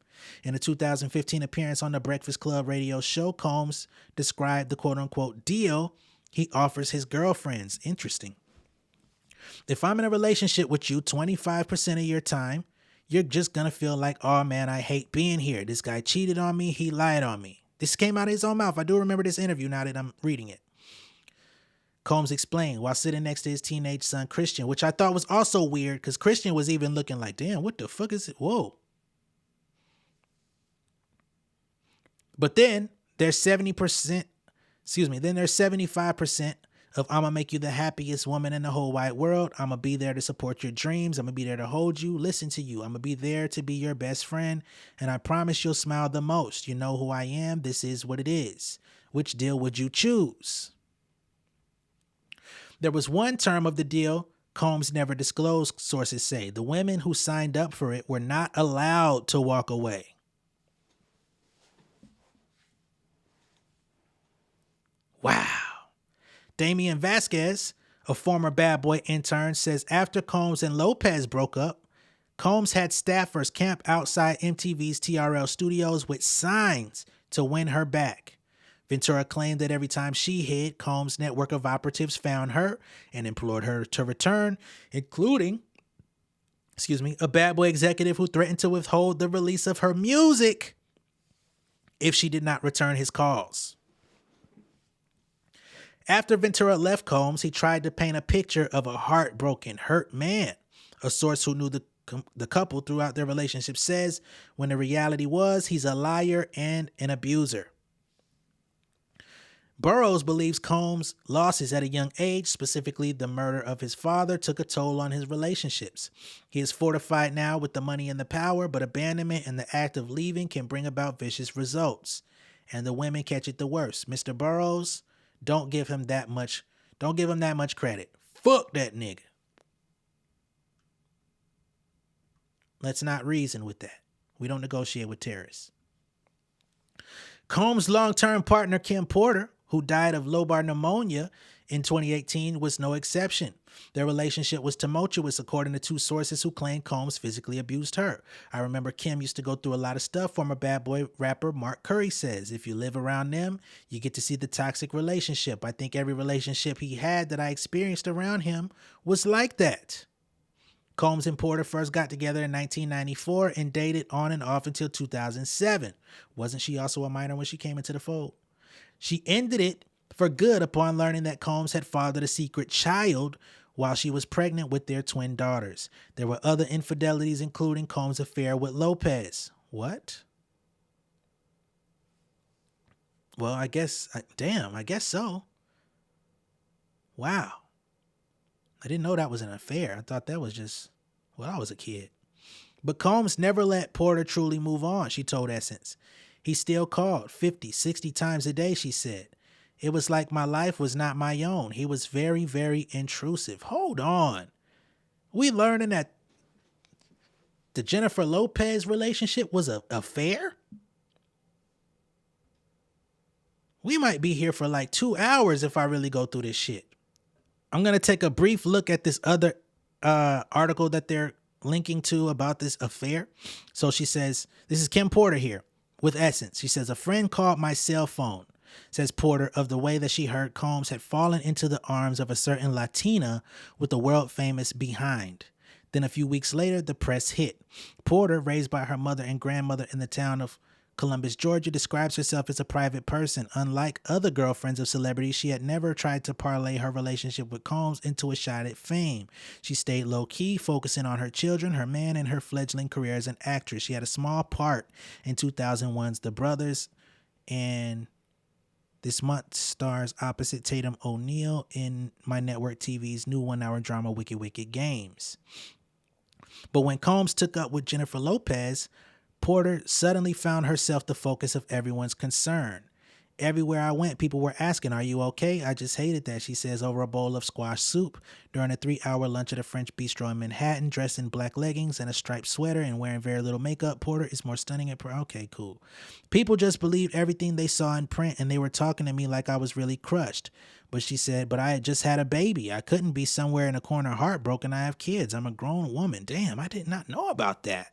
In a 2015 appearance on the Breakfast Club radio show, Combs described the quote-unquote deal he offers his girlfriends. Interesting. If I'm in a relationship with you 25% of your time, you're just going to feel like, oh man, I hate being here. This guy cheated on me. He lied on me. This came out of his own mouth. I do remember this interview now that I'm reading it. Combs explained while sitting next to his teenage son, Christian, which I thought was also weird because Christian was even looking like, damn, what the fuck is it? Whoa. But then there's 75% of I'm gonna make you the happiest woman in the whole wide world. I'm gonna be there to support your dreams. I'm gonna be there to hold you, listen to you. I'm gonna be there to be your best friend. And I promise you'll smile the most. You know who I am. This is what it is. Which deal would you choose? There was one term of the deal Combs never disclosed, sources say. The women who signed up for it were not allowed to walk away. Wow. Damian Vasquez, a former Bad Boy intern, says after Combs and Lopez broke up, Combs had staffers camp outside MTV's TRL studios with signs to win her back. Ventura claimed that every time she hid, Combs' network of operatives found her and implored her to return, including, a Bad Boy executive who threatened to withhold the release of her music if she did not return his calls. After Ventura left Combs, he tried to paint a picture of a heartbroken, hurt man. A source who knew the couple throughout their relationship says when the reality was he's a liar and an abuser. Burroughs believes Combs' losses at a young age, specifically the murder of his father, took a toll on his relationships. He is fortified now with the money and the power, but abandonment and the act of leaving can bring about vicious results. And the women catch it the worst. Mr. Burroughs, don't give him that much credit. Fuck that nigga. Let's not reason with that. We don't negotiate with terrorists. Combs' long-term partner, Kim Porter, who died of lobar pneumonia in 2018, was no exception. Their relationship was tumultuous, according to two sources who claimed Combs physically abused her. I remember Kim used to go through a lot of stuff, former Bad Boy rapper Mark Curry says. If you live around them, you get to see the toxic relationship. I think every relationship he had that I experienced around him was like that. Combs and Porter first got together in 1994 and dated on and off until 2007. Wasn't she also a minor when she came into the fold? She ended it for good upon learning that Combs had fathered a secret child while she was pregnant with their twin daughters. There were other infidelities, including Combs' affair with Lopez. What? Well, I guess so. Wow. I didn't know that was an affair. I thought that was just, I was a kid. But Combs never let Porter truly move on, she told Essence. He still called 50, 60 times a day, she said. It was like my life was not my own. He was very, very intrusive. Hold on. We learning that the Jennifer Lopez relationship was an affair? We might be here for like 2 hours if I really go through this shit. I'm going to take a brief look at this other article that they're linking to about this affair. So she says, this is Kim Porter here with Essence. She says, a friend called my cell phone, says Porter, of the way that she heard Combs had fallen into the arms of a certain Latina with the world famous Behind. Then a few weeks later, the press hit. Porter, raised by her mother and grandmother in the town of Columbus, Georgia, describes herself as a private person. Unlike other girlfriends of celebrities, she had never tried to parlay her relationship with Combs into a shot at fame. She stayed low-key, focusing on her children, her man, and her fledgling career as an actress. She had a small part in 2001's The Brothers, and this month stars opposite Tatum O'Neal in My Network TV's new one-hour drama Wicked Wicked Games. But when Combs took up with Jennifer Lopez, Porter suddenly found herself the focus of everyone's concern. Everywhere I went, people were asking, are you okay? I just hated that, she says, over a bowl of squash soup during a 3-hour lunch at a French bistro in Manhattan. Dressed in black leggings and a striped sweater and wearing very little makeup, Porter is more stunning at okay, cool. People just believed everything they saw in print, and they were talking to me like I was really crushed. But she said, but I had just had a baby. I couldn't be somewhere in a corner heartbroken. I have kids. I'm a grown woman. Damn, I did not know about that.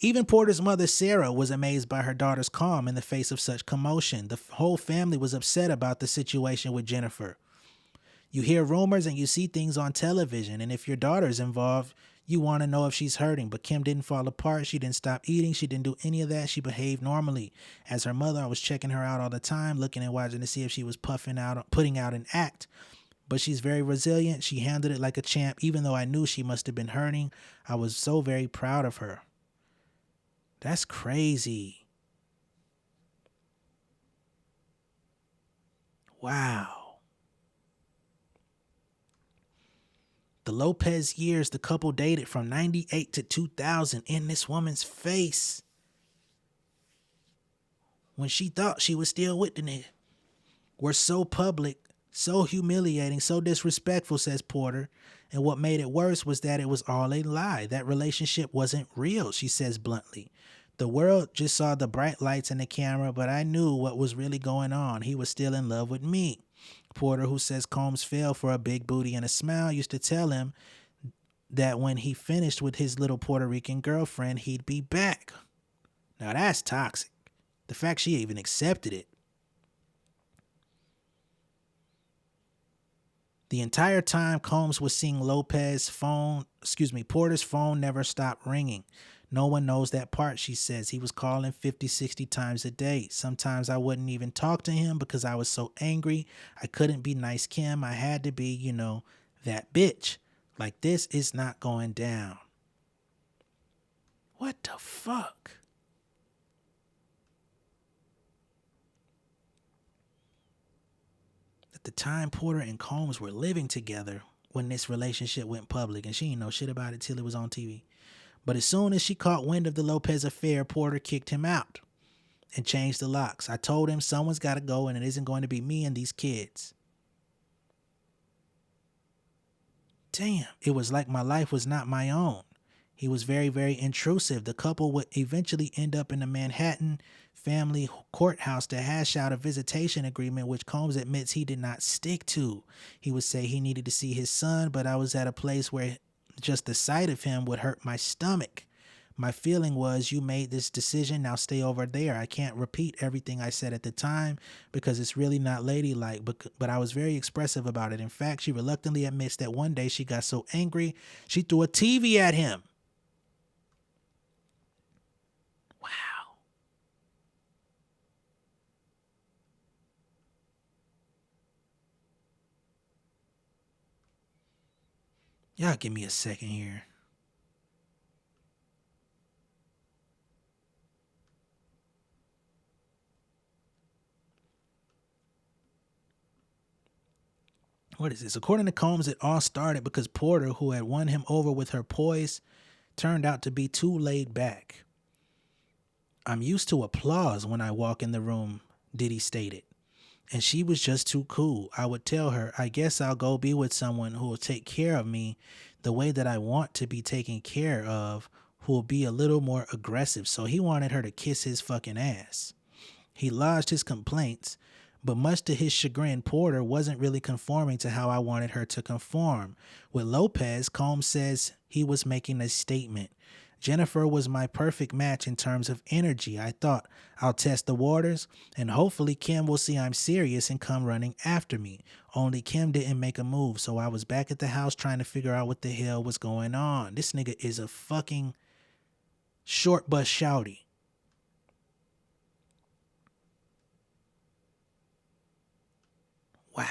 Even Porter's mother, Sarah, was amazed by her daughter's calm in the face of such commotion. The whole family was upset about the situation with Jennifer. You hear rumors and you see things on television, and if your daughter's involved, you want to know if she's hurting. But Kim didn't fall apart. She didn't stop eating. She didn't do any of that. She behaved normally. As her mother, I was checking her out all the time, looking and watching to see if she was putting out an act. But she's very resilient. She handled it like a champ, even though I knew she must have been hurting. I was so very proud of her. That's crazy. Wow. The Lopez years the couple dated from 98 to 2000 in this woman's face when she thought she was still with the nigga were so public, so humiliating, so disrespectful, says Porter. And what made it worse was that it was all a lie. That relationship wasn't real, she says bluntly. The world just saw the bright lights and the camera, but I knew what was really going on. He was still in love with me. Porter, who says Combs fell for a big booty and a smile, used to tell him that when he finished with his little Puerto Rican girlfriend, he'd be back. Now that's toxic. The fact she even accepted it. The entire time Combs was seeing Porter's phone never stopped ringing. No one knows that part, she says. He was calling 50, 60 times a day. Sometimes I wouldn't even talk to him because I was so angry. I couldn't be nice Kim. I had to be, that bitch. Like, this is not going down. What the fuck? At the time, Porter and Combs were living together when this relationship went public, and she didn't know shit about it till it was on TV. But as soon as she caught wind of the Lopez affair, Porter kicked him out and changed the locks. I told him someone's got to go, and it isn't going to be me and these kids. Damn, it was like my life was not my own. He was very, very intrusive. The couple would eventually end up in the Manhattan family courthouse to hash out a visitation agreement, which Combs admits he did not stick to. He would say he needed to see his son, but I was at a place where just the sight of him would hurt my stomach. My feeling was, you made this decision, now stay over there. I can't repeat everything I said at the time because it's really not ladylike, but I was very expressive about it. In fact, she reluctantly admits that one day she got so angry, she threw a TV at him. Wow. Y'all give me a second here. What is this? According to Combs, it all started because Porter, who had won him over with her poise, turned out to be too laid back. I'm used to applause when I walk in the room, Diddy stated. And she was just too cool. I would tell her, I guess I'll go be with someone who will take care of me the way that I want to be taken care of, who will be a little more aggressive. So he wanted her to kiss his fucking ass. He lodged his complaints, but much to his chagrin, Porter wasn't really conforming to how I wanted her to conform. With Lopez, Combs says he was making a statement. Jennifer was my perfect match in terms of energy. I thought, I'll test the waters, and hopefully Kim will see I'm serious and come running after me. Only Kim didn't make a move, so I was back at the house trying to figure out what the hell was going on. This nigga is a fucking short bus shouty. Wow.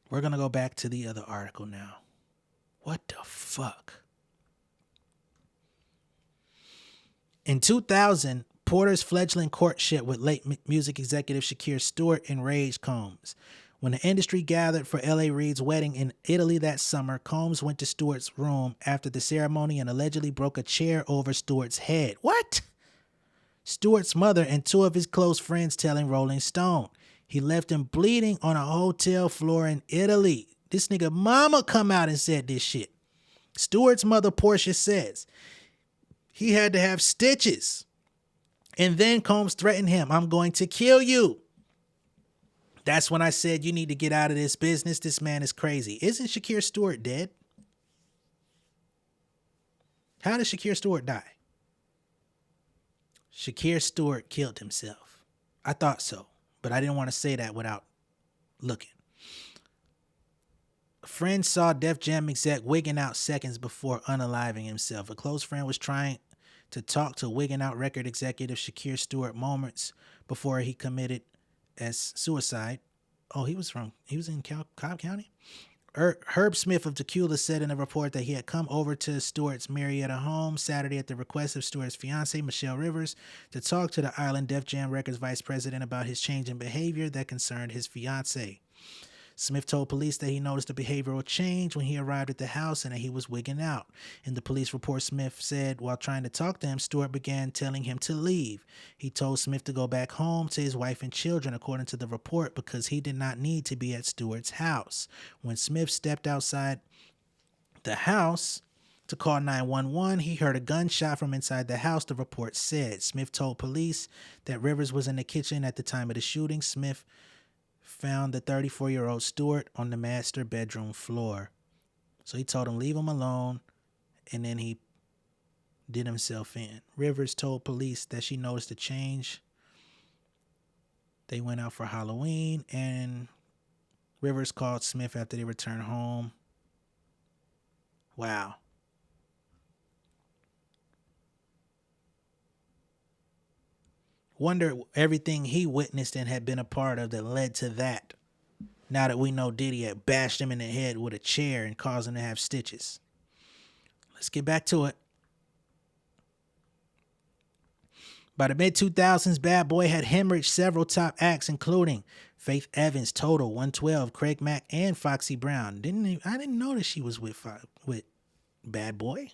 We're going to go back to the other article now. What the fuck? In 2000, Porter's fledgling courtship with late music executive Shakir Stewart enraged Combs. When the industry gathered for L.A. Reid's wedding in Italy that summer, Combs went to Stewart's room after the ceremony and allegedly broke a chair over Stewart's head. What? Stewart's mother and two of his close friends telling Rolling Stone. He left him bleeding on a hotel floor in Italy. This nigga mama come out and said this shit. Stewart's mother, Portia, says he had to have stitches. And then Combs threatened him, I'm going to kill you. That's when I said, you need to get out of this business. This man is crazy. Isn't Shakir Stewart dead? How did Shakir Stewart die? Shakir Stewart killed himself. I thought so, but I didn't want to say that without looking. A friend saw Def Jam exec wigging out seconds before unaliving himself. A close friend was trying to talk to wigging out record executive Shakir Stewart moments before he committed as suicide. Oh, he was in Cobb County? Herb Smith of Tequila said in a report that he had come over to Stewart's Marietta home Saturday at the request of Stewart's fiancée, Michelle Rivers, to talk to the Island Def Jam Records vice president about his change in behavior that concerned his fiancée. Smith told police that he noticed a behavioral change when he arrived at the house and that he was wigging out. In the police report, Smith said while trying to talk to him, Stewart began telling him to leave. He told Smith to go back home to his wife and children, according to the report, because he did not need to be at Stewart's house. When Smith stepped outside the house to call 911, he heard a gunshot from inside the house, the report said. Smith told police that Rivers was in the kitchen at the time of the shooting. Smith found the 34-year-old Stewart on the master bedroom floor. So he told him, leave him alone, and then he did himself in. Rivers told police that she noticed a change. They went out for Halloween, and Rivers called Smith after they returned home. Wow. Wonder everything he witnessed and had been a part of that led to that. Now that we know Diddy had bashed him in the head with a chair and caused him to have stitches. Let's get back to it. By the mid-2000s, Bad Boy had hemorrhaged several top acts, including Faith Evans, Total, 112, Craig Mack, and Foxy Brown. I didn't notice she was with Bad Boy.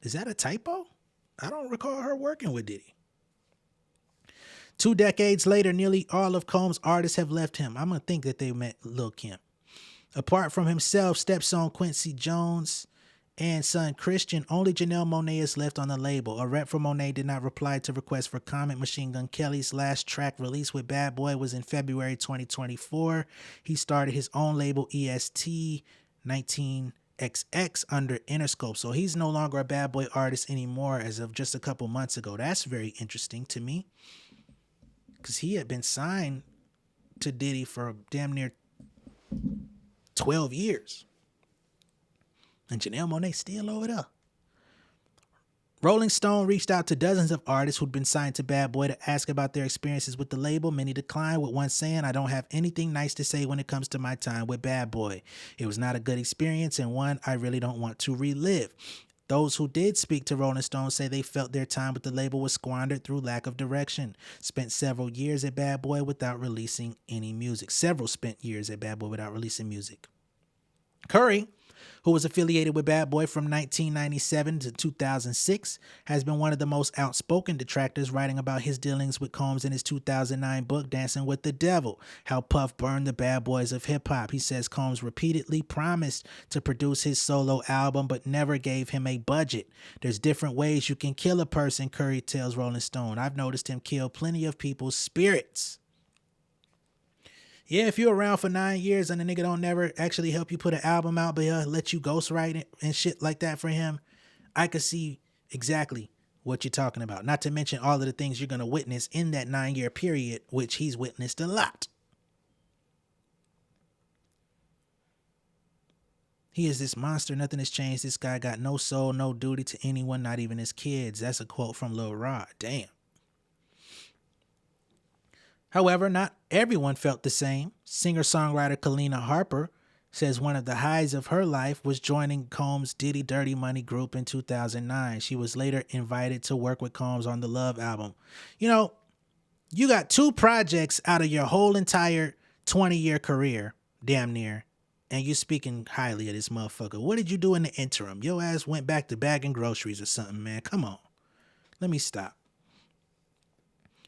Is that a typo? I don't recall her working with Diddy. 2 decades later, nearly all of Combs' artists have left him. I'm going to think that they met Lil' Kim. Apart from himself, stepson Quincy Jones, and son Christian, only Janelle Monáe is left on the label. A rep for Monáe did not reply to requests for comment. Machine Gun Kelly's last track release with Bad Boy was in February 2024. He started his own label, EST 19XX, under Interscope. So he's no longer a Bad Boy artist anymore as of just a couple months ago. That's very interesting to me, because he had been signed to Diddy for damn near 12 years. And Janelle Monáe still over there. Rolling Stone reached out to dozens of artists who'd been signed to Bad Boy to ask about their experiences with the label. Many declined, with one saying, "I don't have anything nice to say when it comes to my time with Bad Boy. It was not a good experience and one I really don't want to relive." Those who did speak to Rolling Stone say they felt their time with the label was squandered through lack of direction. Spent several years at Bad Boy without releasing any music. Curry, who was affiliated with Bad Boy from 1997 to 2006, has been one of the most outspoken detractors, writing about his dealings with Combs in his 2009 book, Dancing with the Devil, How Puff Burned the Bad Boys of Hip Hop. He says Combs repeatedly promised to produce his solo album, but never gave him a budget. "There's different ways you can kill a person," Curry tells Rolling Stone. "I've noticed him kill plenty of people's spirits." Yeah, if you're around for 9 years and the nigga don't never actually help you put an album out, but he'll let you ghostwrite it and shit like that for him, I could see exactly what you're talking about. Not to mention all of the things you're going to witness in that 9-year period, which he's witnessed a lot. "He is this monster. Nothing has changed. This guy got no soul, no duty to anyone, not even his kids." That's a quote from Lil Rod. Damn. However, not everyone felt the same. Singer-songwriter Kalina Harper says one of the highs of her life was joining Combs' Diddy Dirty Money group in 2009. She was later invited to work with Combs on the Love album. You know, you got 2 projects out of your whole entire 20-year career, damn near, and you speaking highly of this motherfucker. What did you do in the interim? Your ass went back to bagging groceries or something, man. Come on. Let me stop.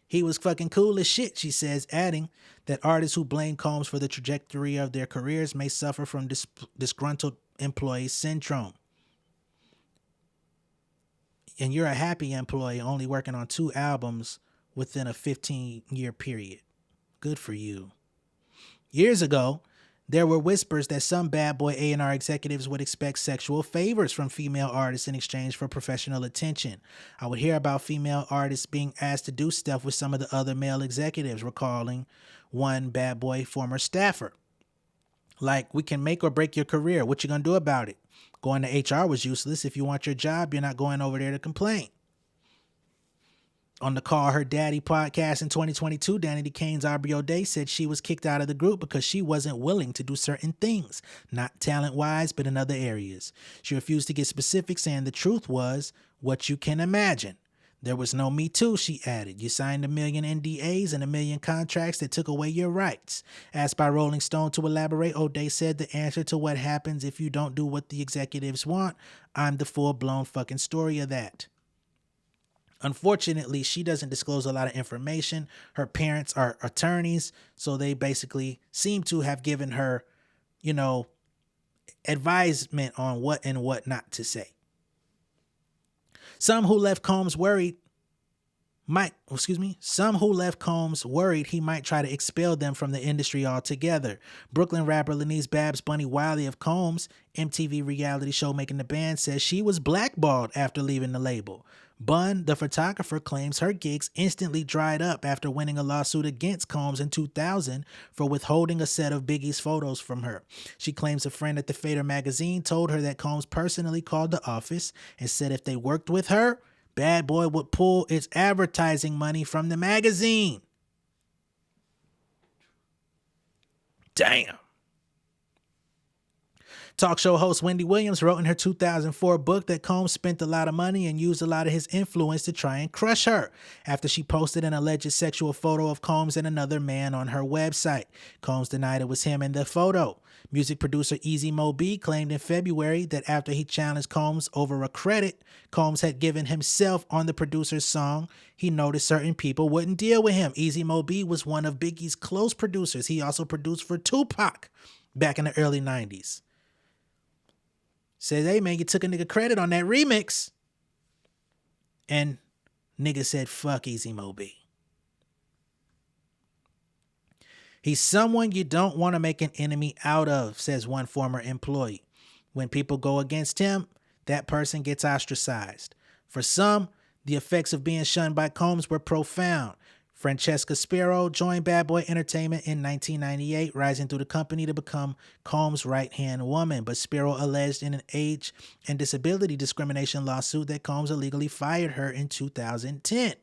"He was fucking cool as shit," she says, adding that artists who blame Combs for the trajectory of their careers may suffer from disgruntled employee syndrome. And you're a happy employee only working on 2 albums within a 15-year period. Good for you. Years ago, there were whispers that some Bad Boy A&R executives would expect sexual favors from female artists in exchange for professional attention. "I would hear about female artists being asked to do stuff with some of the other male executives," recalling one Bad Boy former staffer. "Like, we can make or break your career. What you gonna do about it? Going to HR was useless. If you want your job, you're not going over there to complain." On the Call Her Daddy podcast in 2022, Danny DeCane's Aubrey O'Day said she was kicked out of the group because she wasn't willing to do certain things, not talent-wise, but in other areas. She refused to get specific, saying the truth was what you can imagine. "There was no Me Too," she added. "You signed 1 million NDAs and 1 million contracts that took away your rights." Asked by Rolling Stone to elaborate, O'Day said the answer to what happens if you don't do what the executives want, "I'm the full-blown fucking story of that." Unfortunately, she doesn't disclose a lot of information. Her parents are attorneys, so they basically seem to have given her, advisement on what and what not to say. Some who left Combs worried he might try to expel them from the industry altogether. Brooklyn rapper Lenise Babs Bunny Wiley of Combs' MTV reality show Making the Band says she was blackballed after leaving the label. Bun, the photographer, claims her gigs instantly dried up after winning a lawsuit against Combs in 2000 for withholding a set of Biggie's photos from her. She claims a friend at the Fader magazine told her that Combs personally called the office and said if they worked with her, Bad Boy would pull its advertising money from the magazine. Damn. Talk show host Wendy Williams wrote in her 2004 book that Combs spent a lot of money and used a lot of his influence to try and crush her after she posted an alleged sexual photo of Combs and another man on her website. Combs denied it was him in the photo. Music producer Easy Mo B claimed in February that after he challenged Combs over a credit Combs had given himself on the producer's song, he noticed certain people wouldn't deal with him. Easy Mo B was one of Biggie's close producers. He also produced for Tupac back in the early 90s. Says, hey man, you took a nigga credit on that remix. And nigga said, fuck Easy Mo B. He's someone you don't want to make an enemy out of, says one former employee. When people go against him, that person gets ostracized. For some, the effects of being shunned by Combs were profound. Francesca Spiro joined Bad Boy Entertainment in 1998, rising through the company to become Combs' right-hand woman. But Spiro alleged in an age and disability discrimination lawsuit that Combs illegally fired her in 2010.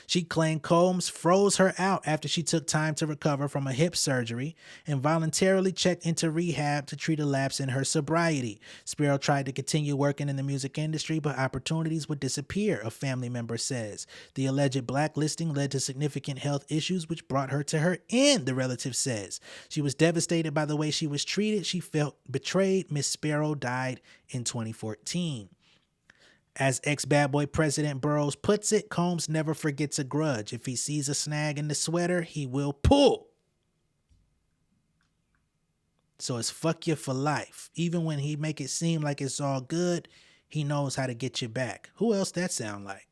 She claimed Combs froze her out after she took time to recover from a hip surgery and voluntarily checked into rehab to treat a lapse in her sobriety. Spiro tried to continue working in the music industry, but opportunities would disappear, a family member says. The alleged blacklisting led to significant health issues, which brought her to her end, the relative says. She was devastated by the way she was treated. She felt betrayed. Miss Spiro died in 2014. As ex-Bad Boy president Burroughs puts it, Combs never forgets a grudge. If he sees a snag in the sweater, he will pull. So it's fuck you for life. Even when he make it seem like it's all good, he knows how to get you back. Who else that sound like?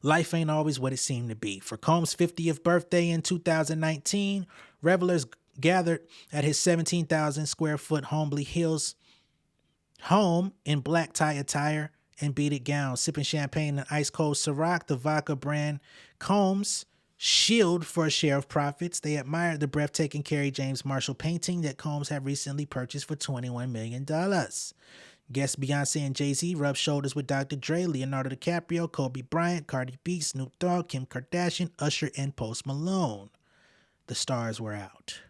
Life ain't always what it seemed to be. For Combs' 50th birthday in 2019, revelers gathered at his 17,000 square foot Homely Hills home in black tie attire and beaded gowns, sipping champagne and ice cold Ciroc, the vodka brand Combs shield for a share of profits. They admired the breathtaking Kerry James Marshall painting that Combs had recently purchased for $21 million. Guests Beyonce and Jay-Z rubbed shoulders with Dr. Dre, Leonardo DiCaprio, Kobe Bryant, Cardi B, Snoop Dogg, Kim Kardashian, Usher, and Post Malone. The stars were out.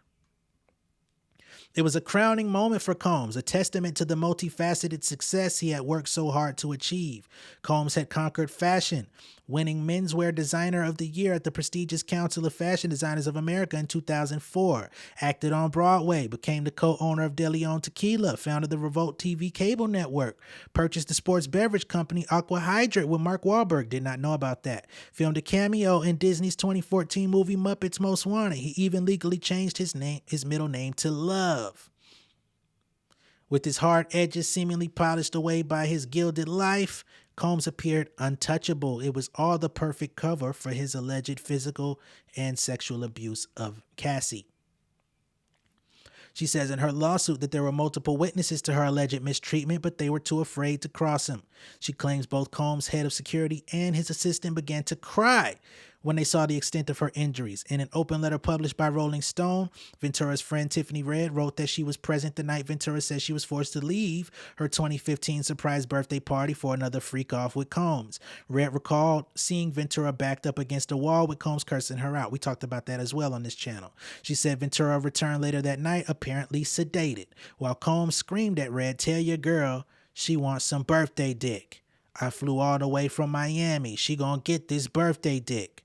It was a crowning moment for Combs, a testament to the multifaceted success he had worked so hard to achieve. Combs had conquered fashion, winning Menswear Designer of the Year at the prestigious Council of Fashion Designers of America in 2004, acted on Broadway, became the co-owner of De Leon Tequila, founded the Revolt TV cable network, purchased the sports beverage company Aqua Hydrate with Mark Wahlberg, did not know about that, filmed a cameo in Disney's 2014 movie Muppets Most Wanted. He even legally changed his middle name to Love. With his hard edges seemingly polished away by his gilded life, Combs appeared untouchable. It was all the perfect cover for his alleged physical and sexual abuse of Cassie. She says in her lawsuit that there were multiple witnesses to her alleged mistreatment, but they were too afraid to cross him. She claims both Combs' head of security and his assistant began to cry when they saw the extent of her injuries. In an open letter published by Rolling Stone, Ventura's friend Tiffany Red wrote that she was present the night Ventura says she was forced to leave her 2015 surprise birthday party for another freak off with Combs. Red recalled seeing Ventura backed up against a wall with Combs cursing her out. We talked about that as well on this channel. She said Ventura returned later that night, apparently sedated, while Combs screamed at Red, "Tell your girl she wants some birthday dick. I flew all the way from Miami. She gonna get this birthday dick."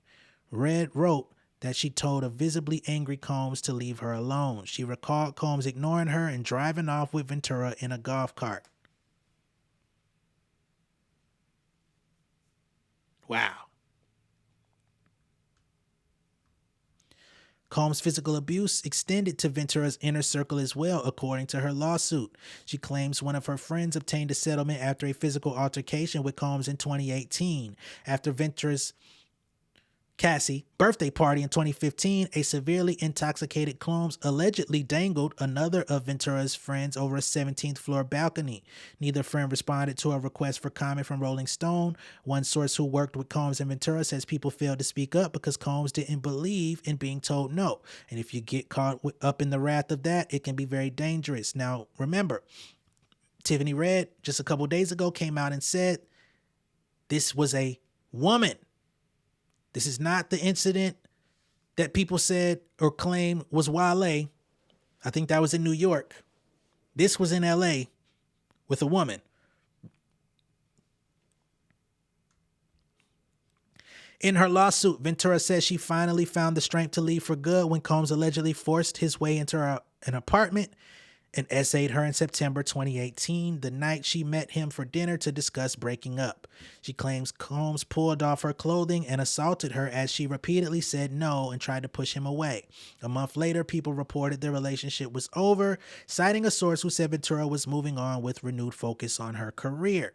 Red wrote that she told a visibly angry Combs to leave her alone. She recalled Combs ignoring her and driving off with Ventura in a golf cart. Wow. Combs' physical abuse extended to Ventura's inner circle as well, according to her lawsuit. She claims one of her friends obtained a settlement after a physical altercation with Combs in 2018. After Ventura's Cassie birthday party in 2015, a severely intoxicated Combs allegedly dangled another of Ventura's friends over a 17th floor balcony. Neither friend responded to a request for comment from Rolling Stone. One source who worked with Combs and Ventura says people failed to speak up because Combs didn't believe in being told no. And if you get caught up in the wrath of that, it can be very dangerous. Now, remember, Tiffany Red just a couple days ago came out and said this was a woman. This is not the incident that people said or claimed was Wale, I think that was in New York. This was in LA with a woman. In her lawsuit, Ventura says she finally found the strength to leave for good when Combs allegedly forced his way into an apartment and essayed her in September 2018, the night she met him for dinner to discuss breaking up. She claims Combs pulled off her clothing and assaulted her as she repeatedly said no and tried to push him away. A month later, people reported their relationship was over, citing a source who said Ventura was moving on with renewed focus on her career.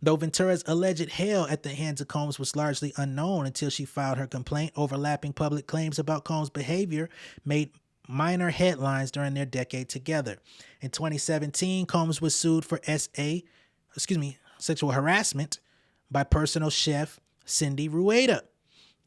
Though Ventura's alleged hell at the hands of Combs was largely unknown until she filed her complaint, overlapping public claims about Combs' behavior made minor headlines during their decade together. In 2017, Combs was sued for sexual harassment by personal chef Cindy Rueda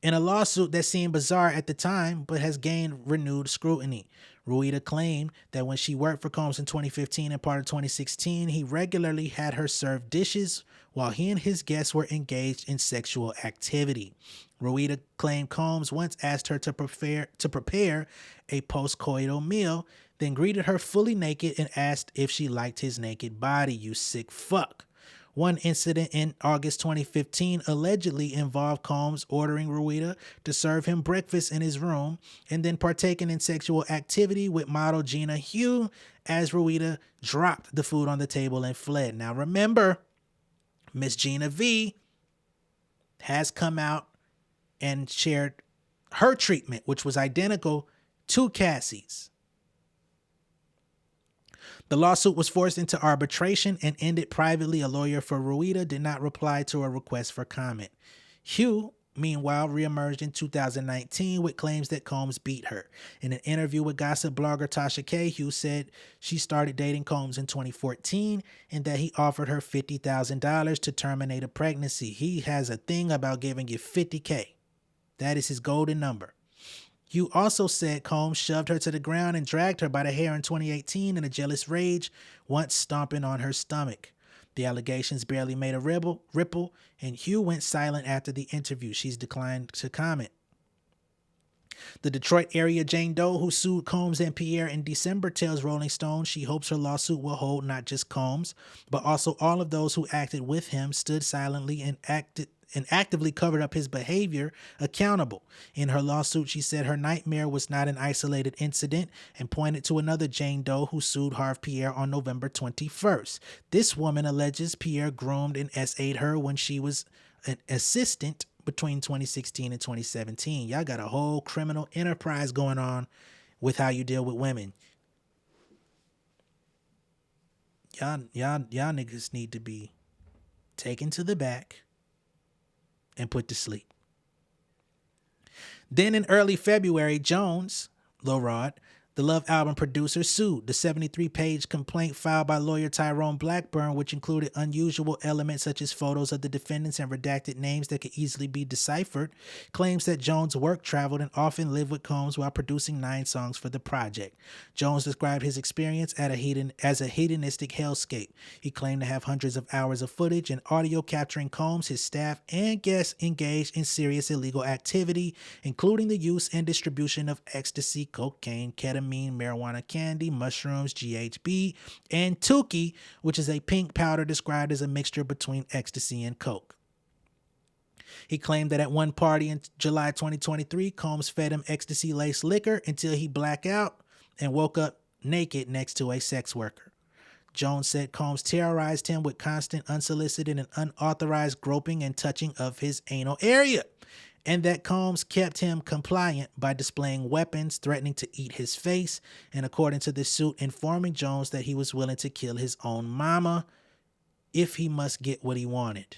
in a lawsuit that seemed bizarre at the time but has gained renewed scrutiny. Rueda claimed that when she worked for Combs in 2015 and part of 2016, he regularly had her serve dishes while he and his guests were engaged in sexual activity. Rueda claimed Combs once asked her to prepare a post-coital meal, then greeted her fully naked and asked if she liked his naked body. You sick fuck. One incident in August 2015 allegedly involved Combs ordering Rueda to serve him breakfast in his room and then partaking in sexual activity with model Gina as Rueda dropped the food on the table and fled. Now remember, Miss Gina V has come out and shared her treatment, which was identical to Cassie's. The lawsuit was forced into arbitration and ended privately. A lawyer for Rueda did not reply to a request for comment. Hugh, meanwhile, reemerged in 2019 with claims that Combs beat her. In an interview with gossip blogger Tasha K, Hugh said she started dating Combs in 2014 and that he offered her $50,000 to terminate a pregnancy. He has a thing about giving you $50K. That is his golden number. Hugh also said Combs shoved her to the ground and dragged her by the hair in 2018 in a jealous rage, once stomping on her stomach. The allegations barely made a ripple, and Hugh went silent after the interview. She's declined to comment. The Detroit area Jane Doe, who sued Combs and Pierre in December, tells Rolling Stone she hopes her lawsuit will hold not just Combs, but also all of those who acted with him, stood silently, and actively covered up his behavior accountable. In her lawsuit, she said her nightmare was not an isolated incident and pointed to another Jane Doe who sued Harve Pierre on November 21st. This woman alleges Pierre groomed and SA'd her when she was an assistant between 2016 and 2017. Y'all got a whole criminal enterprise going on with how you deal with women. Y'all niggas need to be taken to the back and put to sleep. Then in early February, Jones, Lil Rod, the Love album producer, sued. The 73-page complaint filed by lawyer Tyrone Blackburn, which included unusual elements such as photos of the defendants and redacted names that could easily be deciphered, claims that Jones worked, traveled, and often lived with Combs while producing 9 songs for the project. Jones described his experience as a hedonistic hellscape. He claimed to have hundreds of hours of footage and audio capturing Combs, his staff, and guests engaged in serious illegal activity, including the use and distribution of ecstasy, cocaine, ketamine, marijuana candy, mushrooms, GHB, and Tukey, which is a pink powder described as a mixture between ecstasy and coke. He claimed that at one party in July 2023, Combs fed him ecstasy-laced liquor until he blacked out and woke up naked next to a sex worker. Jones said Combs terrorized him with constant, unsolicited, and unauthorized groping and touching of his anal area, and that Combs kept him compliant by displaying weapons, threatening to eat his face, and according to the suit, informing Jones that he was willing to kill his own mama if he must get what he wanted.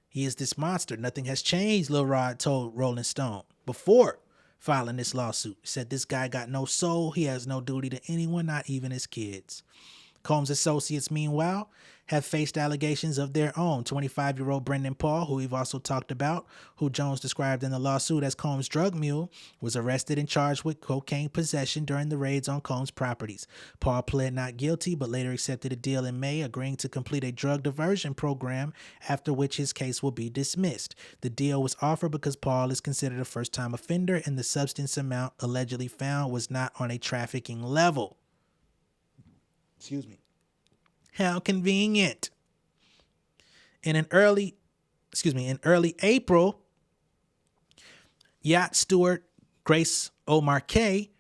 He is this monster. Nothing has changed, Lil Rod told Rolling Stone before filing this lawsuit. He said this guy got no soul. He has no duty to anyone, not even his kids. Combs' associates, meanwhile, have faced allegations of their own. 25-year-old Brendan Paul, who we've also talked about, who Jones described in the lawsuit as Combs' drug mule, was arrested and charged with cocaine possession during the raids on Combs' properties. Paul pled not guilty, but later accepted a deal in May, agreeing to complete a drug diversion program, after which his case will be dismissed. The deal was offered because Paul is considered a first-time offender, and the substance amount allegedly found was not on a trafficking level. Excuse me. How convenient. In early April, yacht steward Grace O'Marquet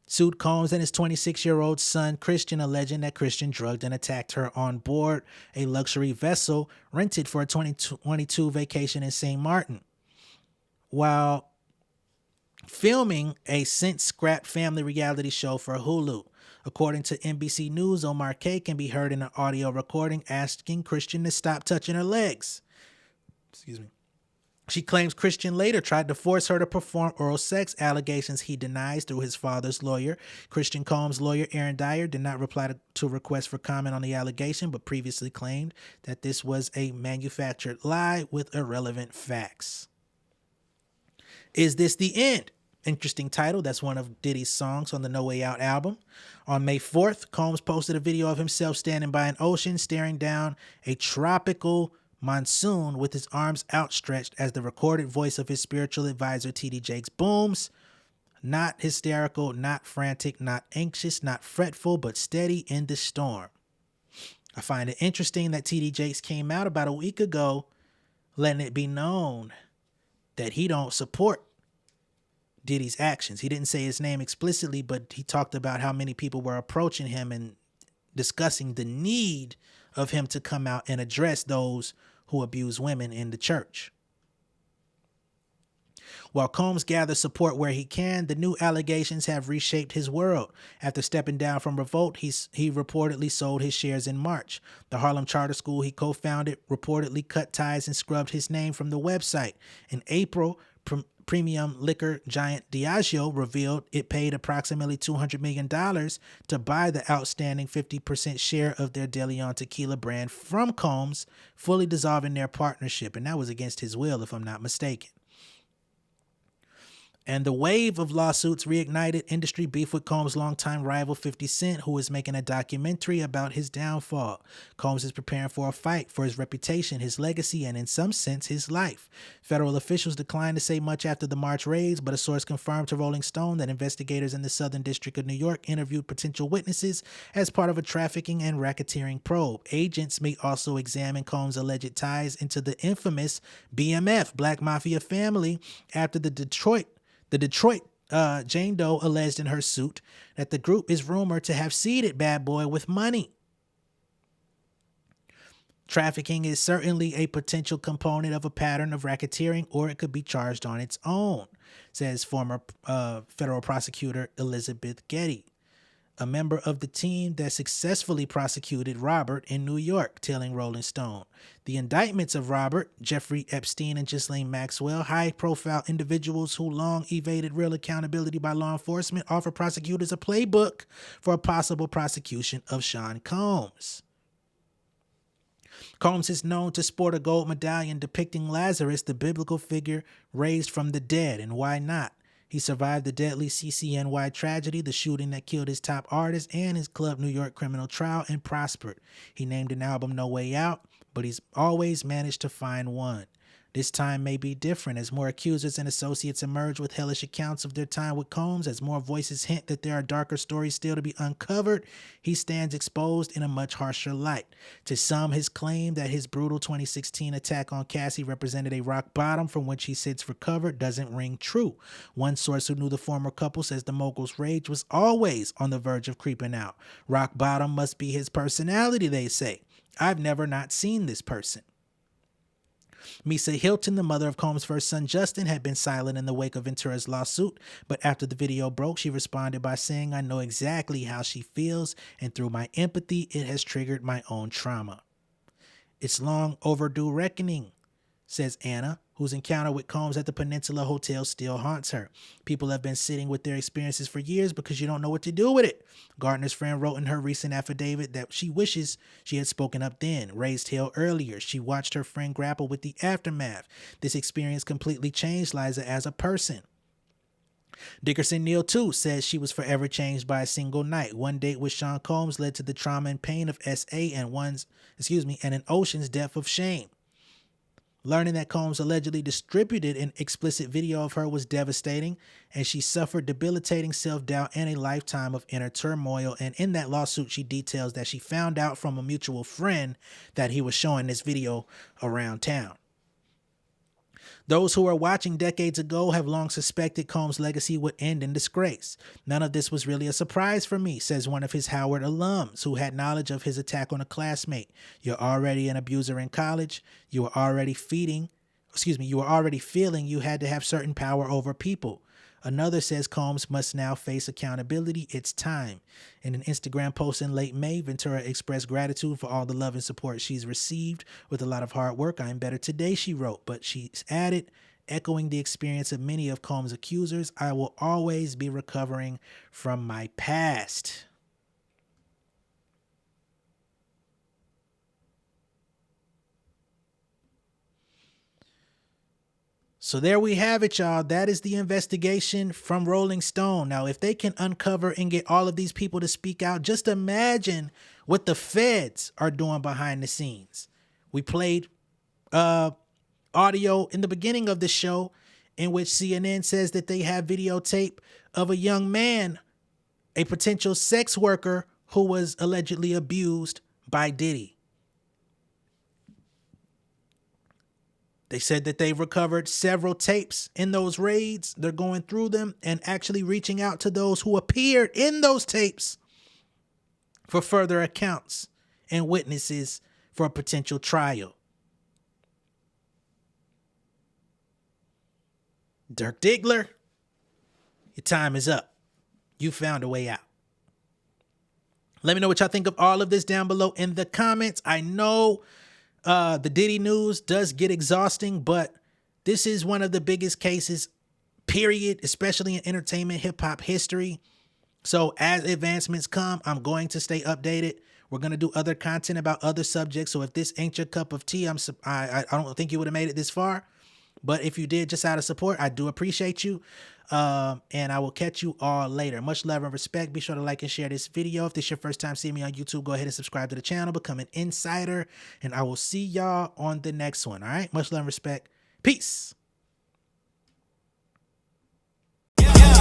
sued Combs and his 26-year-old son Christian, alleging that Christian drugged and attacked her on board a luxury vessel rented for a 2022 vacation in St. Martin. While filming a since-scrapped family reality show for Hulu. According to NBC News, O'Marquet can be heard in an audio recording asking Christian to stop touching her legs. Excuse me. She claims Christian later tried to force her to perform oral sex, allegations he denies through his father's lawyer. Christian Combs' lawyer, Aaron Dyer, did not reply to request for comment on the allegation, but previously claimed that this was a manufactured lie with irrelevant facts. Is this the end? Interesting title. That's one of Diddy's songs on the No Way Out album. On May 4th, Combs posted a video of himself standing by an ocean, staring down a tropical monsoon with his arms outstretched as the recorded voice of his spiritual advisor, T.D. Jakes, booms. Not hysterical, not frantic, not anxious, not fretful, but steady in the storm. I find it interesting that T.D. Jakes came out about a week ago letting it be known that he don't support Diddy's actions. He didn't say his name explicitly, but he talked about how many people were approaching him and discussing the need of him to come out and address those who abuse women in the church. While Combs gathers support where he can, the new allegations have reshaped his world. After stepping down from Revolt, he reportedly sold his shares in March. The Harlem charter school he co-founded reportedly cut ties and scrubbed his name from the website. In April, premium liquor giant Diageo revealed it paid approximately $200 million to buy the outstanding 50% share of their De Leon tequila brand from Combs, fully dissolving their partnership. And that was against his will, if I'm not mistaken. And the wave of lawsuits reignited industry beef with Combs' longtime rival 50 Cent, who is making a documentary about his downfall. Combs is preparing for a fight for his reputation, his legacy, and in some sense, his life. Federal officials declined to say much after the March raids, but a source confirmed to Rolling Stone that investigators in the Southern District of New York interviewed potential witnesses as part of a trafficking and racketeering probe. Agents may also examine Combs' alleged ties into the infamous BMF, Black Mafia family, after the Detroit Jane Doe alleged in her suit that the group is rumored to have seeded Bad Boy with money. Trafficking is certainly a potential component of a pattern of racketeering, or it could be charged on its own, says former federal prosecutor Elizabeth Getty, a member of the team that successfully prosecuted Robert in New York, telling Rolling Stone. The indictments of Robert, Jeffrey Epstein, and Ghislaine Maxwell, high-profile individuals who long evaded real accountability by law enforcement, offer prosecutors a playbook for a possible prosecution of Sean Combs. Combs is known to sport a gold medallion depicting Lazarus, the biblical figure raised from the dead, and why not? He survived the deadly CCNY tragedy, the shooting that killed his top artist, and his Club New York criminal trial, and prospered. He named an album No Way Out, but he's always managed to find one. This time may be different as more accusers and associates emerge with hellish accounts of their time with Combs. As more voices hint that there are darker stories still to be uncovered, he stands exposed in a much harsher light. To some, his claim that his brutal 2016 attack on Cassie represented a rock bottom from which he since recovered doesn't ring true. One source who knew the former couple says the mogul's rage was always on the verge of creeping out. Rock bottom must be his personality, they say. I've never not seen this person. Misa Hylton, the mother of Combs' first son Justin, had been silent in the wake of Ventura's lawsuit, but after the video broke, she responded by saying, "I know exactly how she feels, and through my empathy, it has triggered my own trauma." It's long overdue reckoning, says Anna, whose encounter with Combs at the Peninsula Hotel still haunts her. People have been sitting with their experiences for years because you don't know what to do with it. Gardner's friend wrote in her recent affidavit that she wishes she had spoken up then, raised hell earlier. She watched her friend grapple with the aftermath. This experience completely changed Liza as a person. Dickerson Neal, too, says she was forever changed by a single night. One date with Sean Combs led to the trauma and pain of S.A. and an Ocean's death of shame. Learning that Combs allegedly distributed an explicit video of her was devastating, and she suffered debilitating self-doubt and a lifetime of inner turmoil. And in that lawsuit, she details that she found out from a mutual friend that he was showing this video around town. Those who were watching decades ago have long suspected Combs' legacy would end in disgrace. None of this was really a surprise for me, says one of his Howard alums who had knowledge of his attack on a classmate. You're already an abuser in college. You were already feeling you had to have certain power over people. Another says Combs must now face accountability. It's time. In an Instagram post in late May, Ventura expressed gratitude for all the love and support she's received. With a lot of hard work, I'm better today, she wrote. But she's added, echoing the experience of many of Combs' accusers, I will always be recovering from my past. So there we have it, y'all. That is the investigation from Rolling Stone. Now, if they can uncover and get all of these people to speak out, just imagine what the feds are doing behind the scenes. We played audio in the beginning of the show in which CNN says that they have videotape of a young man, a potential sex worker who was allegedly abused by Diddy. They said that they've recovered several tapes in those raids. They're going through them and actually reaching out to those who appeared in those tapes for further accounts and witnesses for a potential trial. Dirk Diggler, your time is up. You found a way out. Let me know what y'all think of all of this down below in the comments. I know the Diddy news does get exhausting, but this is one of the biggest cases, period, especially in entertainment hip-hop history. So as advancements come, I'm going to stay updated. We're going to do other content about other subjects. So if this ain't your cup of tea, I don't think you would have made it this far. But if you did, just out of support, I do appreciate you. And I will catch you all later. Much love and respect. Be sure to like and share this video. If this is your first time seeing me on YouTube, go ahead and subscribe to the channel. Become an insider. And I will see y'all on the next one. All right? Much love and respect. Peace.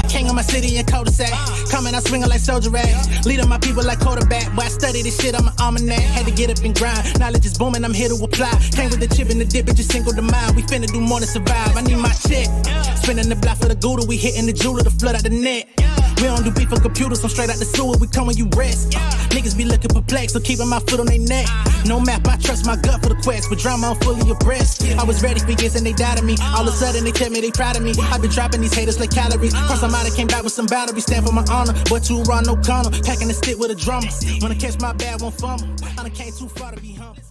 King of my city in cul-de-sac. Coming out swinging like soldier rags. Leading my people like quarterback. Boy, I study this shit, I'm an almanac. Had to get up and grind. Knowledge is booming, I'm here to apply. Came with the chip and the dip, it just single the mind. We finna do more than survive. I need my check. Spinning the block for the Gouda. We hitting the jeweler to flood out the net. We don't do beef for computers, I'm straight out the sewer. We come when you rest. Niggas be looking perplexed, so keeping my foot on their neck. No map, I trust my gut for the quest. With drama, I'm fully abreast. I was ready for years and they doubted me. All of a sudden they tell me they proud of me. I've been dropping these haters like calories. Cross them out, I came back with some boundaries. Stand for my honor, but too raw, no corner. Packing the stick with a drummer. Wanna catch my bad, won't fumble. I done came too far to be humble.